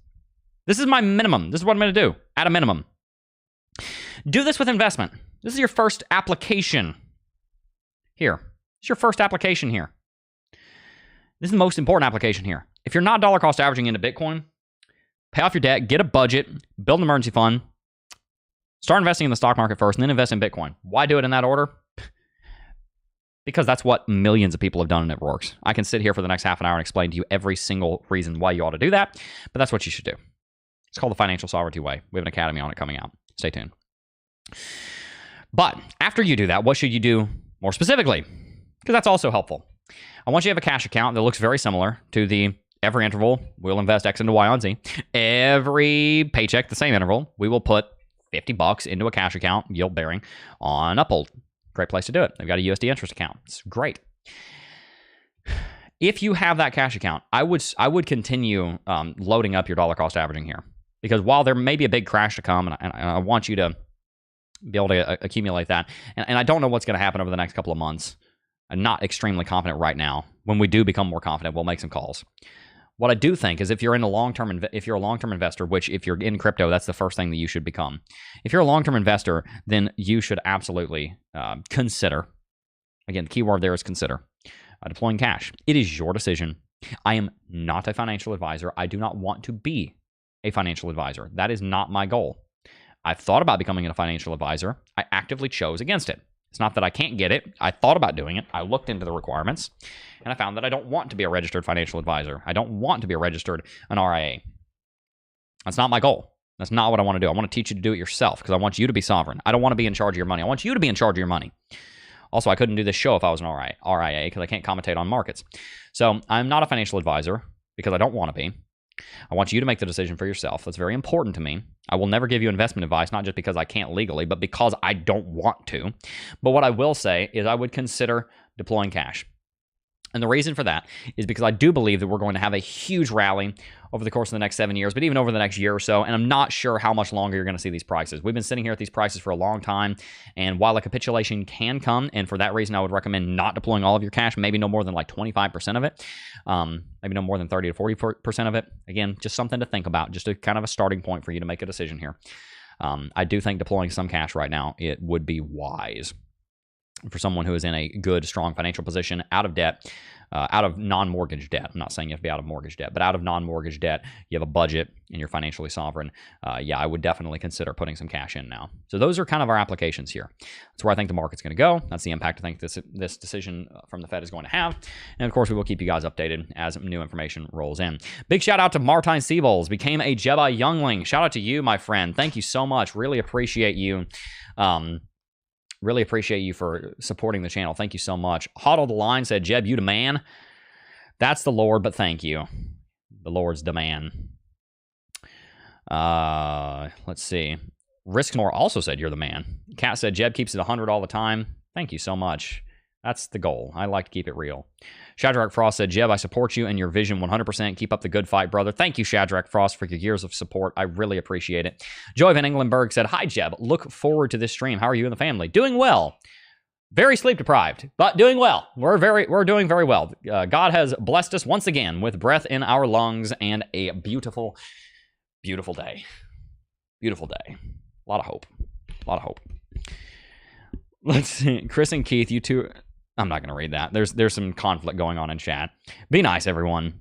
This is my minimum. This is what I'm going to do at a minimum. Do this with investment. This is your first application here. It's your first application here. This is the most important application here. If you're not dollar cost averaging into Bitcoin, pay off your debt, get a budget, build an emergency fund, start investing in the stock market first, and then invest in Bitcoin. Why do it in that order? Because that's what millions of people have done and it works. I can sit here for the next half an hour and explain to you every single reason why you ought to do that, but that's what you should do. It's called the Financial Sovereignty Way. We have an academy on it coming out. Stay tuned. But after you do that, what should you do more specifically? Because that's also helpful. I want you to have a cash account that looks very similar to the every interval, we'll invest X into Y on Z. Every paycheck, the same interval, we will put $50 into a cash account, yield bearing, on Uphold. Great place to do it. They've got a USD interest account. It's great. If you have that cash account, I would continue loading up your dollar cost averaging here, because while there may be a big crash to come, and I want you to be able to accumulate that, and I don't know what's going to happen over the next couple of months. I'm not extremely confident right now. When we do become more confident, we'll make some calls. What I do think is if you're a long-term investor, which if you're in crypto, that's the first thing that you should become. If you're a long-term investor, then you should absolutely consider, again, the key word there is consider, deploying cash. It is your decision. I am not a financial advisor. I do not want to be a financial advisor. That is not my goal. I've thought about becoming a financial advisor. I actively chose against it. It's not that I can't get it. I thought about doing it. I looked into the requirements, and I found that I don't want to be a registered financial advisor. I don't want to be an RIA. That's not my goal. That's not what I want to do. I want to teach you to do it yourself because I want you to be sovereign. I don't want to be in charge of your money. I want you to be in charge of your money. Also, I couldn't do this show if I was an RIA because I can't commentate on markets. So I'm not a financial advisor because I don't want to be. I want you to make the decision for yourself. That's very important to me. I will never give you investment advice, not just because I can't legally, but because I don't want to. But what I will say is I would consider deploying cash. And the reason for that is because I do believe that we're going to have a huge rally over the course of the next 7 years, but even over the next year or so. And I'm not sure how much longer you're going to see these prices. We've been sitting here at these prices for a long time. And while a capitulation can come, and for that reason, I would recommend not deploying all of your cash, maybe no more than like 25% of it, maybe no more than 30 to 40% of it. Again, just something to think about, just a kind of a starting point for you to make a decision here. I do think deploying some cash right now, it would be wise for someone who is in a good, strong financial position, out of debt, out of non-mortgage debt. I'm not saying you have to be out of mortgage debt, but out of non-mortgage debt, you have a budget and you're financially sovereign. Yeah, I would definitely consider putting some cash in now. So those are kind of our applications here. That's where I think the market's going to go. That's the impact I think this decision from the Fed is going to have. And of course, we will keep you guys updated as new information rolls in. Big shout out to Martine Siebels, became a Jedi Youngling. Shout out to you, my friend. Thank you so much. Really appreciate you. Really appreciate you for supporting the channel. Thank you so much. Huddle the Line said, Jeb, you the man. That's the Lord, but thank you. The Lord's the man. Let's see. Riskmore also said, you're the man. Kat said, Jeb keeps it 100 all the time. Thank you so much. That's the goal. I like to keep it real. Shadrach Frost said, Jeb, I support you and your vision 100%. Keep up the good fight, brother. Thank you, Shadrach Frost, for your years of support. I really appreciate it. Joy Van Englenberg said, hi, Jeb. Look forward to this stream. How are you and the family? Doing well. Very sleep deprived, but doing well. We're doing very well. God has blessed us once again with breath in our lungs and a beautiful, beautiful day. Beautiful day. A lot of hope. A lot of hope. Let's see. Chris and Keith, you two... I'm not going to read that. There's some conflict going on in chat. Be nice, everyone.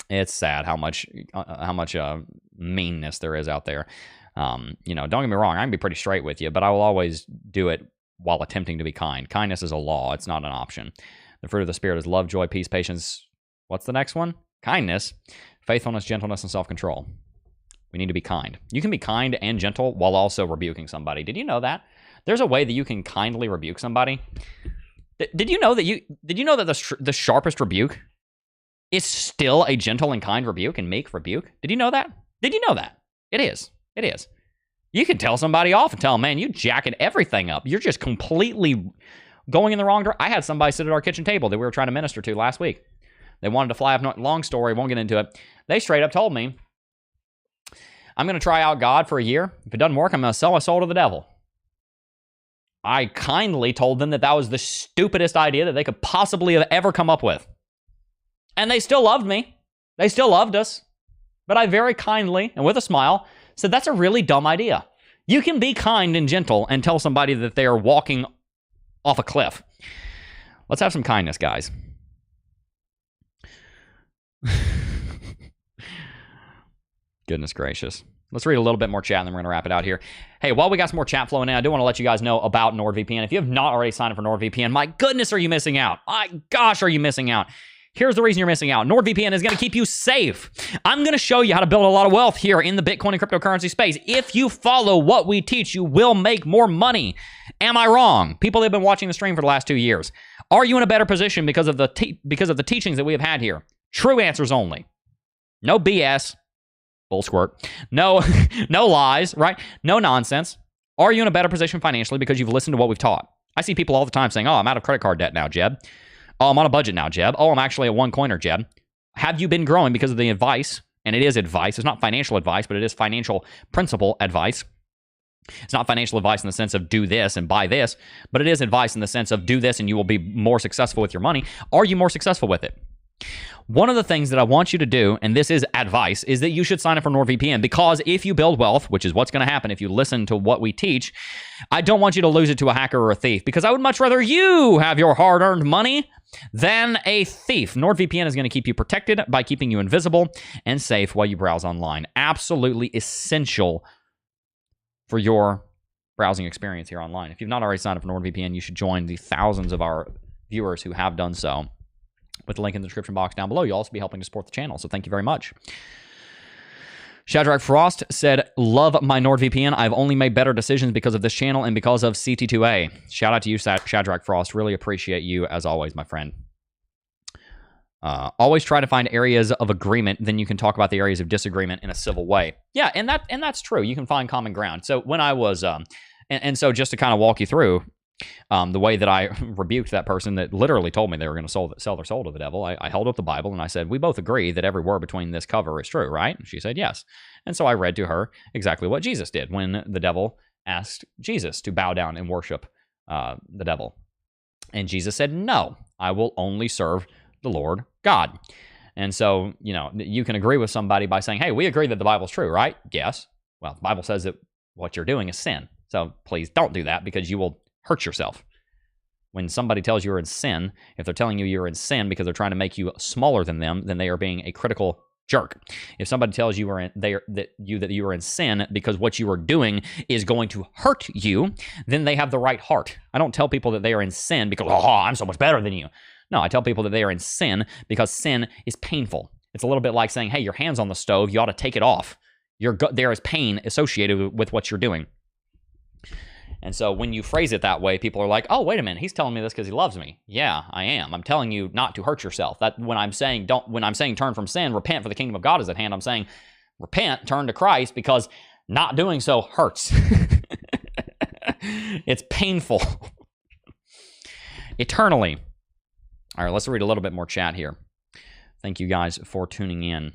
It's sad how much meanness there is out there. You know, don't get me wrong. I can be pretty straight with you, but I will always do it while attempting to be kind. Kindness is a law. It's not an option. The fruit of the Spirit is love, joy, peace, patience. What's the next one? Kindness, faithfulness, gentleness, and self-control. We need to be kind. You can be kind and gentle while also rebuking somebody. Did you know that? There's a way that you can kindly rebuke somebody. Did you know that the sharpest rebuke is still a gentle and kind rebuke and meek rebuke? Did you know that? Did you know that? It is. It is. You can tell somebody off and tell them, man, you jacking everything up. You're just completely going in the wrong direction. I had somebody sit at our kitchen table that we were trying to minister to last week. They wanted to fly up. Long story, won't get into it. They straight up told me, I'm going to try out God for a year. If it doesn't work, I'm going to sell my soul to the devil. I kindly told them that that was the stupidest idea that they could possibly have ever come up with. And they still loved me. They still loved us. But I very kindly and with a smile said, that's a really dumb idea. You can be kind and gentle and tell somebody that they are walking off a cliff. Let's have some kindness, guys. Goodness gracious. Let's read a little bit more chat, and then we're going to wrap it out here. Hey, while we got some more chat flowing in, I do want to let you guys know about NordVPN. If you have not already signed up for NordVPN, my goodness, are you missing out? My gosh, are you missing out? Here's the reason you're missing out. NordVPN is going to keep you safe. I'm going to show you how to build a lot of wealth here in the Bitcoin and cryptocurrency space. If you follow what we teach, you will make more money. Am I wrong? People that have been watching the stream for the last 2 years. Are you in a better position because of the teachings that we have had here? True answers only. No BS. Bull squirt. No lies, right? No nonsense. Are you in a better position financially because you've listened to what we've taught? I see people all the time saying, oh, I'm out of credit card debt now, Jeb. Oh, I'm on a budget now, Jeb. Oh, I'm actually a one-coiner, Jeb. Have you been growing because of the advice? And it is advice. It's not financial advice, but it is financial principle advice. It's not financial advice in the sense of do this and buy this, but it is advice in the sense of do this and you will be more successful with your money. Are you more successful with it? One of the things that I want you to do, and this is advice, is that you should sign up for NordVPN, because if you build wealth, which is what's going to happen if you listen to what we teach, I don't want you to lose it to a hacker or a thief, because I would much rather you have your hard-earned money than a thief. NordVPN is going to keep you protected by keeping you invisible and safe while you browse online. Absolutely essential for your browsing experience here online. If you've not already signed up for NordVPN, you should join the thousands of our viewers who have done so with the link in the description box down below. You'll also be helping to support the channel, so thank you very much. Shadrach Frost said, love my NordVPN. I've only made better decisions because of this channel and because of CT2A. Shout out to you, Shadrach Frost. Really appreciate you as always, my friend. Always try to find areas of agreement, then you can talk about the areas of disagreement in a civil way. Yeah, and that's true. You can find common ground. So when I was, and so just to kind of walk you through, the way that I rebuked that person that literally told me they were going to sell their soul to the devil, I held up the Bible and I said, we both agree that every word between this cover is true, right? And she said, yes. And so I read to her exactly what Jesus did when the devil asked Jesus to bow down and worship the devil. And Jesus said, no, I will only serve the Lord God. And so, you know, you can agree with somebody by saying, hey, we agree that the Bible's true, right? Yes. Well, the Bible says that what you're doing is sin. So please don't do that, because you will hurt yourself. When somebody tells you you're in sin, if they're telling you you're in sin because they're trying to make you smaller than them, then they are being a critical jerk. If somebody tells you that you are in sin because what you are doing is going to hurt you, then they have the right heart. I don't tell people that they are in sin because, oh, I'm so much better than you. No, I tell people that they are in sin because sin is painful. It's a little bit like saying, hey, your hand's on the stove, you ought to take it off. There is pain associated with what you're doing. And so when you phrase it that way, people are like, oh, wait a minute, he's telling me this because he loves me. Yeah, I am. I'm telling you not to hurt yourself. That when I'm saying turn from sin, repent, for the kingdom of God is at hand, I'm saying repent, turn to Christ, because not doing so hurts. It's painful. Eternally. All right, let's read a little bit more chat here. Thank you guys for tuning in.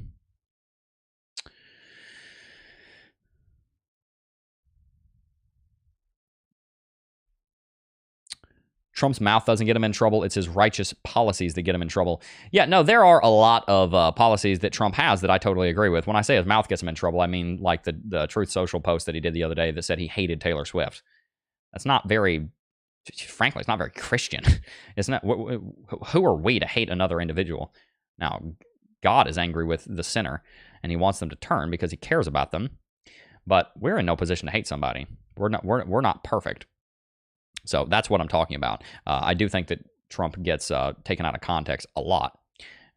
Trump's mouth doesn't get him in trouble. It's his righteous policies that get him in trouble. Yeah, no, there are a lot of policies that Trump has that I totally agree with. When I say his mouth gets him in trouble, I mean like the Truth Social post that he did the other day that said he hated Taylor Swift. That's not very, frankly, it's not very Christian. Isn't it? Who are we to hate another individual? Now, God is angry with the sinner, and he wants them to turn because he cares about them. But we're in no position to hate somebody. We're not perfect. So that's what I'm talking about. I do think that Trump gets taken out of context a lot.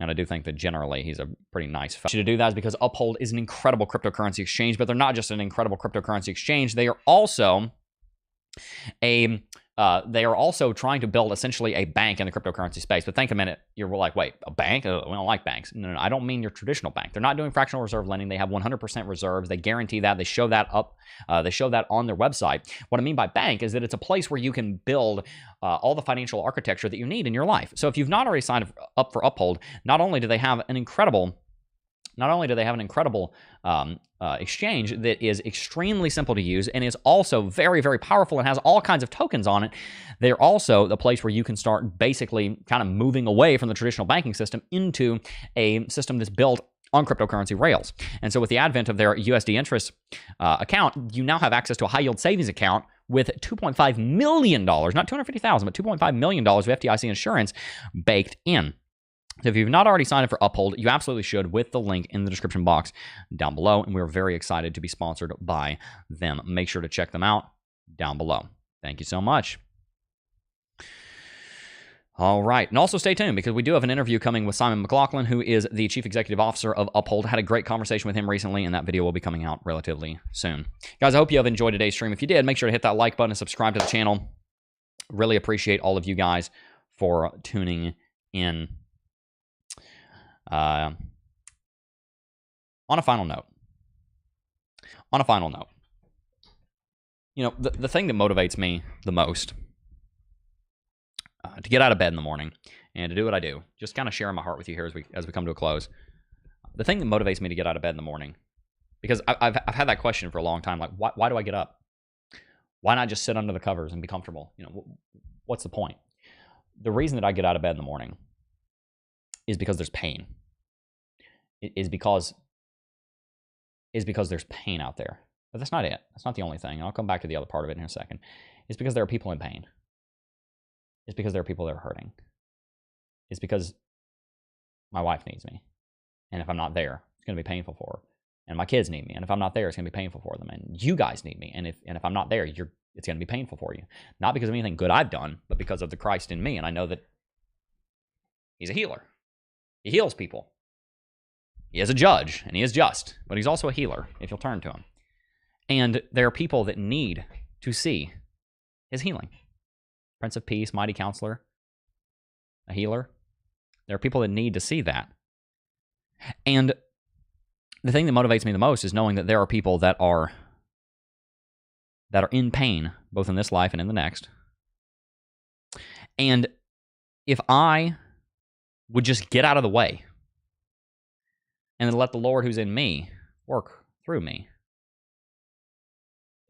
And I do think that generally he's a pretty nice fellow. To do that is because Uphold is an incredible cryptocurrency exchange, but they're not just an incredible cryptocurrency exchange. They are also they are also trying to build essentially a bank in the cryptocurrency space. But think a minute, you're like, wait, a bank? We don't like banks. No, I don't mean your traditional bank. They're not doing fractional reserve lending. They have 100% reserves. They guarantee that. They show that up. They show that on their website. What I mean by bank is that it's a place where you can build all the financial architecture that you need in your life. So if you've not already signed up for Uphold, not only do they have an incredible exchange that is extremely simple to use and is also very, very powerful and has all kinds of tokens on it, they're also the place where you can start basically kind of moving away from the traditional banking system into a system that's built on cryptocurrency rails. And so with the advent of their USD interest account, you now have access to a high yield savings account with $2.5 million, not $250,000, but $2.5 million of FDIC insurance baked in. So if you've not already signed up for Uphold, you absolutely should, with the link in the description box down below. And we're very excited to be sponsored by them. Make sure to check them out down below. Thank you so much. All right. And also stay tuned because we do have an interview coming with Simon McLaughlin, who is the Chief Executive Officer of Uphold. Had a great conversation with him recently, and that video will be coming out relatively soon. Guys, I hope you have enjoyed today's stream. If you did, make sure to hit that like button and subscribe to the channel. Really appreciate all of you guys for tuning in. On a final note, you know, the thing that motivates me the most to get out of bed in the morning and to do what I do, just kind of sharing my heart with you here as we come to a close. The thing that motivates me to get out of bed in the morning, because I've had that question for a long time, like why do I get up? Why not just sit under the covers and be comfortable? You know, what's the point? The reason that I get out of bed in the morning is because there's pain. It is because there's pain out there. But that's not it. That's not the only thing. And I'll come back to the other part of it in a second. It's because there are people in pain. It's because there are people that are hurting. It's because my wife needs me. And if I'm not there, it's going to be painful for her. And my kids need me. And if I'm not there, it's going to be painful for them. And you guys need me. And if I'm not there, it's going to be painful for you. Not because of anything good I've done, but because of the Christ in me. And I know that he's a healer. He heals people. He is a judge, and he is just, but he's also a healer, if you'll turn to him. And there are people that need to see his healing. Prince of Peace, Mighty Counselor, a healer. There are people that need to see that. And the thing that motivates me the most is knowing that there are people that are in pain, both in this life and in the next. And if I would just get out of the way and then let the Lord who's in me work through me.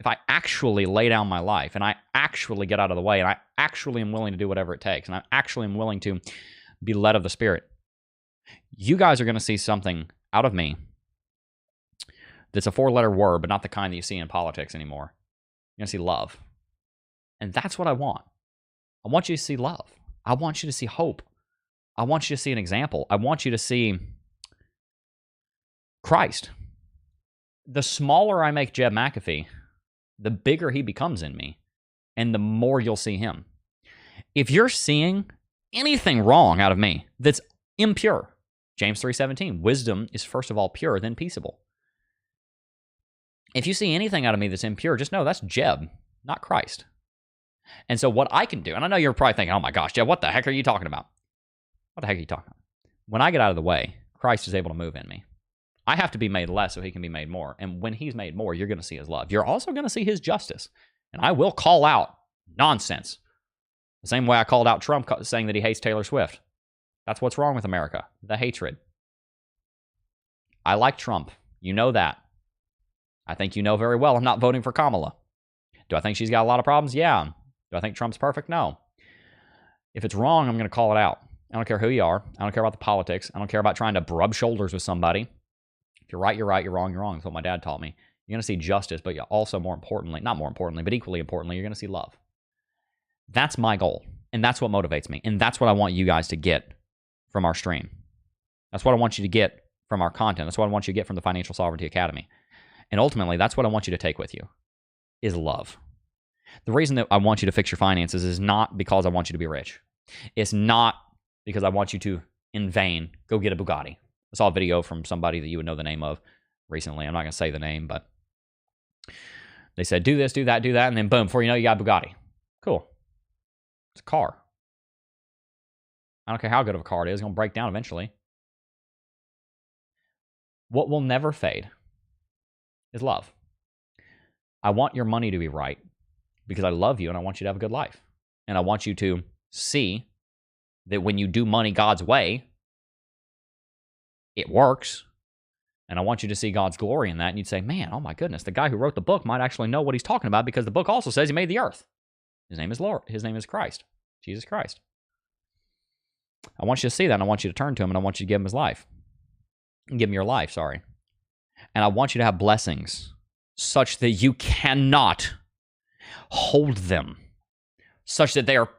If I actually lay down my life and I actually get out of the way and I actually am willing to do whatever it takes and I actually am willing to be led of the Spirit, you guys are going to see something out of me that's a 4-letter word, but not the kind that you see in politics anymore. You're going to see love. And that's what I want. I want you to see love. I want you to see hope. I want you to see an example. I want you to see Christ. The smaller I make Jeb McAfee, the bigger he becomes in me, and the more you'll see him. If you're seeing anything wrong out of me that's impure, James 3:17, wisdom is first of all pure, then peaceable. If you see anything out of me that's impure, just know that's Jeb, not Christ. And so what I can do, and I know you're probably thinking, oh my gosh, Jeb, what the heck are you talking about? What the heck are you talking about? When I get out of the way, Christ is able to move in me. I have to be made less so he can be made more. And when he's made more, you're going to see his love. You're also going to see his justice. And I will call out nonsense. The same way I called out Trump saying that he hates Taylor Swift. That's what's wrong with America. The hatred. I like Trump. You know that. I think you know very well I'm not voting for Kamala. Do I think she's got a lot of problems? Yeah. Do I think Trump's perfect? No. If it's wrong, I'm going to call it out. I don't care who you are. I don't care about the politics. I don't care about trying to rub shoulders with somebody. If you're right, you're right. You're wrong, you're wrong. That's what my dad taught me. You're going to see justice, but also more importantly, not more importantly, but equally importantly, you're going to see love. That's my goal. And that's what motivates me. And that's what I want you guys to get from our stream. That's what I want you to get from our content. That's what I want you to get from the Financial Sovereignty Academy. And ultimately, that's what I want you to take with you, is love. The reason that I want you to fix your finances is not because I want you to be rich. It's not because I want you to in vain. Go get a Bugatti. I saw a video from somebody that you would know the name of recently. I'm not going to say the name, but they said, do this, do that, and then boom, before you know, you got a Bugatti. Cool. It's a car. I don't care how good of a car it is. It's going to break down eventually. What will never fade is love. I want your money to be right because I love you and I want you to have a good life. And I want you to see that when you do money God's way, it works. And I want you to see God's glory in that. And you'd say, man, oh my goodness, the guy who wrote the book might actually know what he's talking about because the book also says he made the earth. His name is Lord. His name is Christ. Jesus Christ. I want you to see that, and I want you to turn to him, and I want you to give him his life. Give him your life, sorry. And I want you to have blessings such that you cannot hold them, such that they are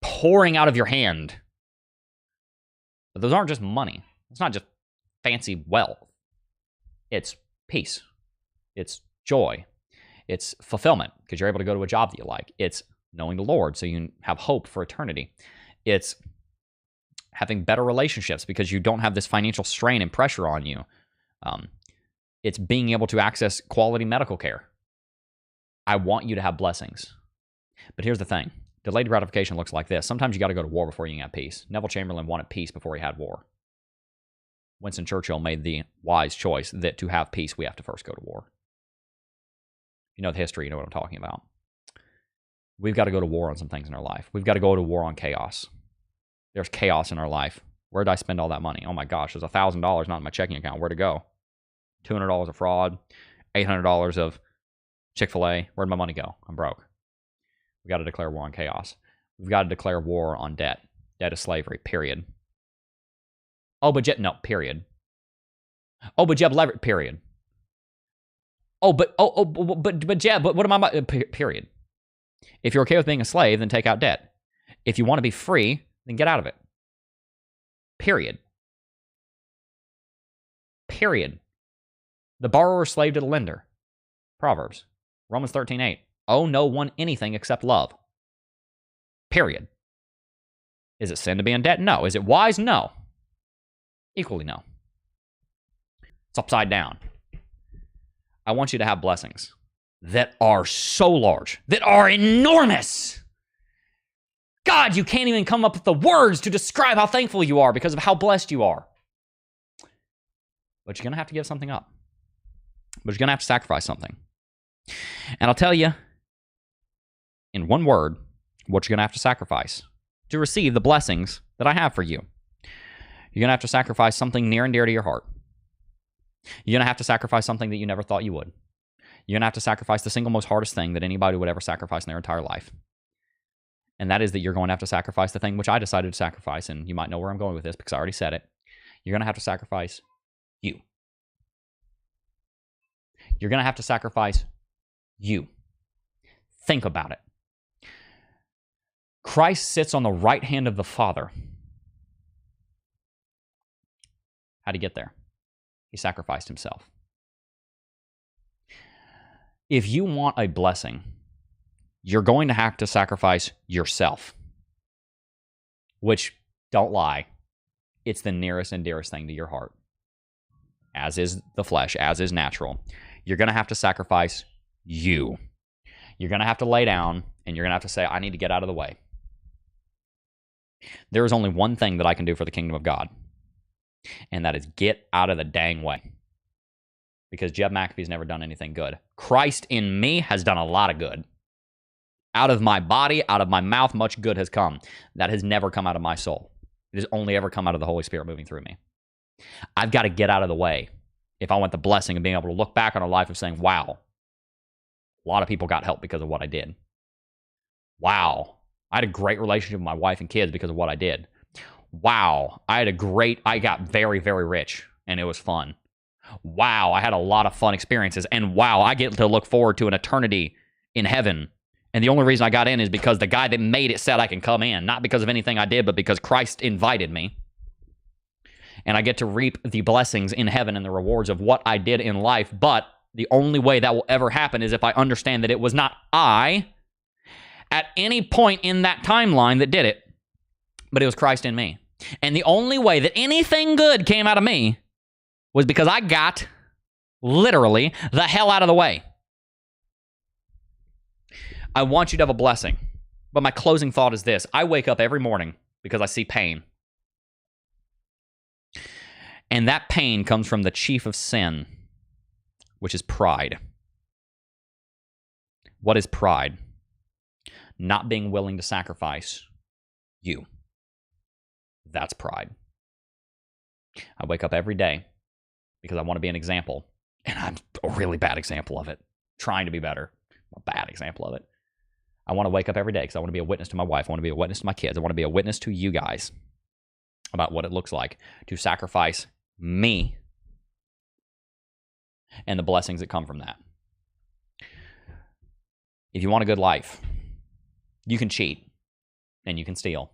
pouring out of your hand. But those aren't just money. It's not just fancy wealth. It's peace. It's joy. It's fulfillment because you're able to go to a job that you like. It's knowing the Lord so you can have hope for eternity. It's having better relationships because you don't have this financial strain and pressure on you. It's being able to access quality medical care. I want you to have blessings. But here's the thing. Delayed gratification looks like this. Sometimes you got to go to war before you can have peace. Neville Chamberlain wanted peace before he had war. Winston Churchill made the wise choice that to have peace, we have to first go to war. You know the history, you know what I'm talking about. We've got to go to war on some things in our life. We've got to go to war on chaos. There's chaos in our life. Where did I spend all that money? Oh my gosh, there's $1,000 not in my checking account. Where'd it go? $200 of fraud, $800 of Chick-fil-A. Where'd my money go? I'm broke. We got to declare war on chaos. We've got to declare war on debt. Debt is slavery, period. Oh, but yet, no, period. Oh, but Jeb Leverett, period. But Jeb, but what am I, period. If you're okay with being a slave, then take out debt. If you want to be free, then get out of it. Period. Period. The borrower is slave to the lender. Proverbs. Romans 13:8. Owe no one anything except love. Period. Is it sin to be in debt? No. Is it wise? No. Equally no. It's upside down. I want you to have blessings that are so large, that are enormous. God, you can't even come up with the words to describe how thankful you are because of how blessed you are. But you're going to have to give something up. But you're going to have to sacrifice something. And I'll tell you, in one word, what you're going to have to sacrifice to receive the blessings that I have for you. You're going to have to sacrifice something near and dear to your heart. You're going to have to sacrifice something that you never thought you would. You're going to have to sacrifice the single most hardest thing that anybody would ever sacrifice in their entire life. And that is that you're going to have to sacrifice the thing which I decided to sacrifice, and you might know where I'm going with this because I already said it. You're going to have to sacrifice you. You're going to have to sacrifice you. Think about it. Christ sits on the right hand of the Father. How'd he get there? He sacrificed himself. If you want a blessing, you're going to have to sacrifice yourself. Which, don't lie, it's the nearest and dearest thing to your heart. As is the flesh, as is natural. You're going to have to sacrifice you. You're going to have to lay down, and you're going to have to say, I need to get out of the way. There is only one thing that I can do for the kingdom of God, and that is get out of the dang way. Because Jeb McAfee's never done anything good. Christ in me has done a lot of good. Out of my body, out of my mouth, much good has come. That has never come out of my soul. It has only ever come out of the Holy Spirit moving through me. I've got to get out of the way if I want the blessing of being able to look back on a life of saying, wow, a lot of people got help because of what I did. Wow, I had a great relationship with my wife and kids because of what I did. Wow, I got very, very rich, and it was fun. Wow, I had a lot of fun experiences, and wow, I get to look forward to an eternity in heaven. And the only reason I got in is because the guy that made it said I can come in, not because of anything I did, but because Christ invited me. And I get to reap the blessings in heaven and the rewards of what I did in life. But the only way that will ever happen is if I understand that it was not I at any point in that timeline that did it, but it was Christ in me. And the only way that anything good came out of me was because I got, literally, the hell out of the way. I want you to have a blessing. But my closing thought is this. I wake up every morning because I see pain. And that pain comes from the chief of sin, which is pride. What is pride? Not being willing to sacrifice you. That's pride. I wake up every day because I want to be an example. And I'm a really bad example of it. Trying to be better. A bad example of it. I want to wake up every day because I want to be a witness to my wife. I want to be a witness to my kids. I want to be a witness to you guys about what it looks like to sacrifice me and the blessings that come from that. If you want a good life, you can cheat and you can steal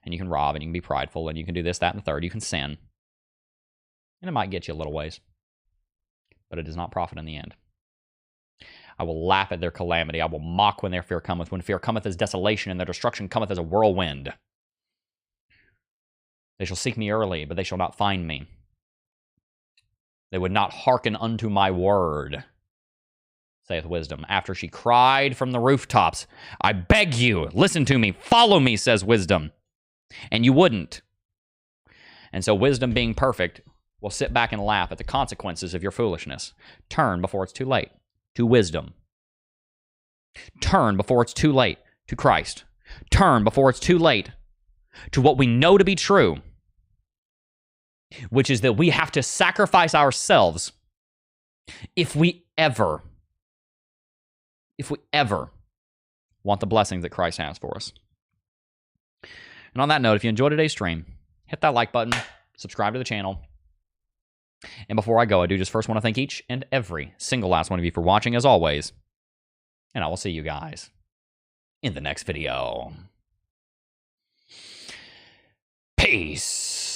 and you can rob and you can be prideful and you can do this, that, and the third. You can sin. And it might get you a little ways, but it does not profit in the end. I will laugh at their calamity. I will mock when their fear cometh. When fear cometh as desolation, and their destruction cometh as a whirlwind. They shall seek me early, but they shall not find me. They would not hearken unto my word, saith wisdom. After she cried from the rooftops, I beg you, listen to me, follow me, says wisdom. And you wouldn't. And so wisdom, being perfect, will sit back and laugh at the consequences of your foolishness. Turn before it's too late to wisdom. Turn before it's too late to Christ. Turn before it's too late to what we know to be true, which is that we have to sacrifice ourselves if we ever want the blessings that Christ has for us. And on that note, if you enjoyed today's stream, hit that like button, subscribe to the channel. And before I go, I do just first want to thank each and every single last one of you for watching, as always. And I will see you guys in the next video. Peace.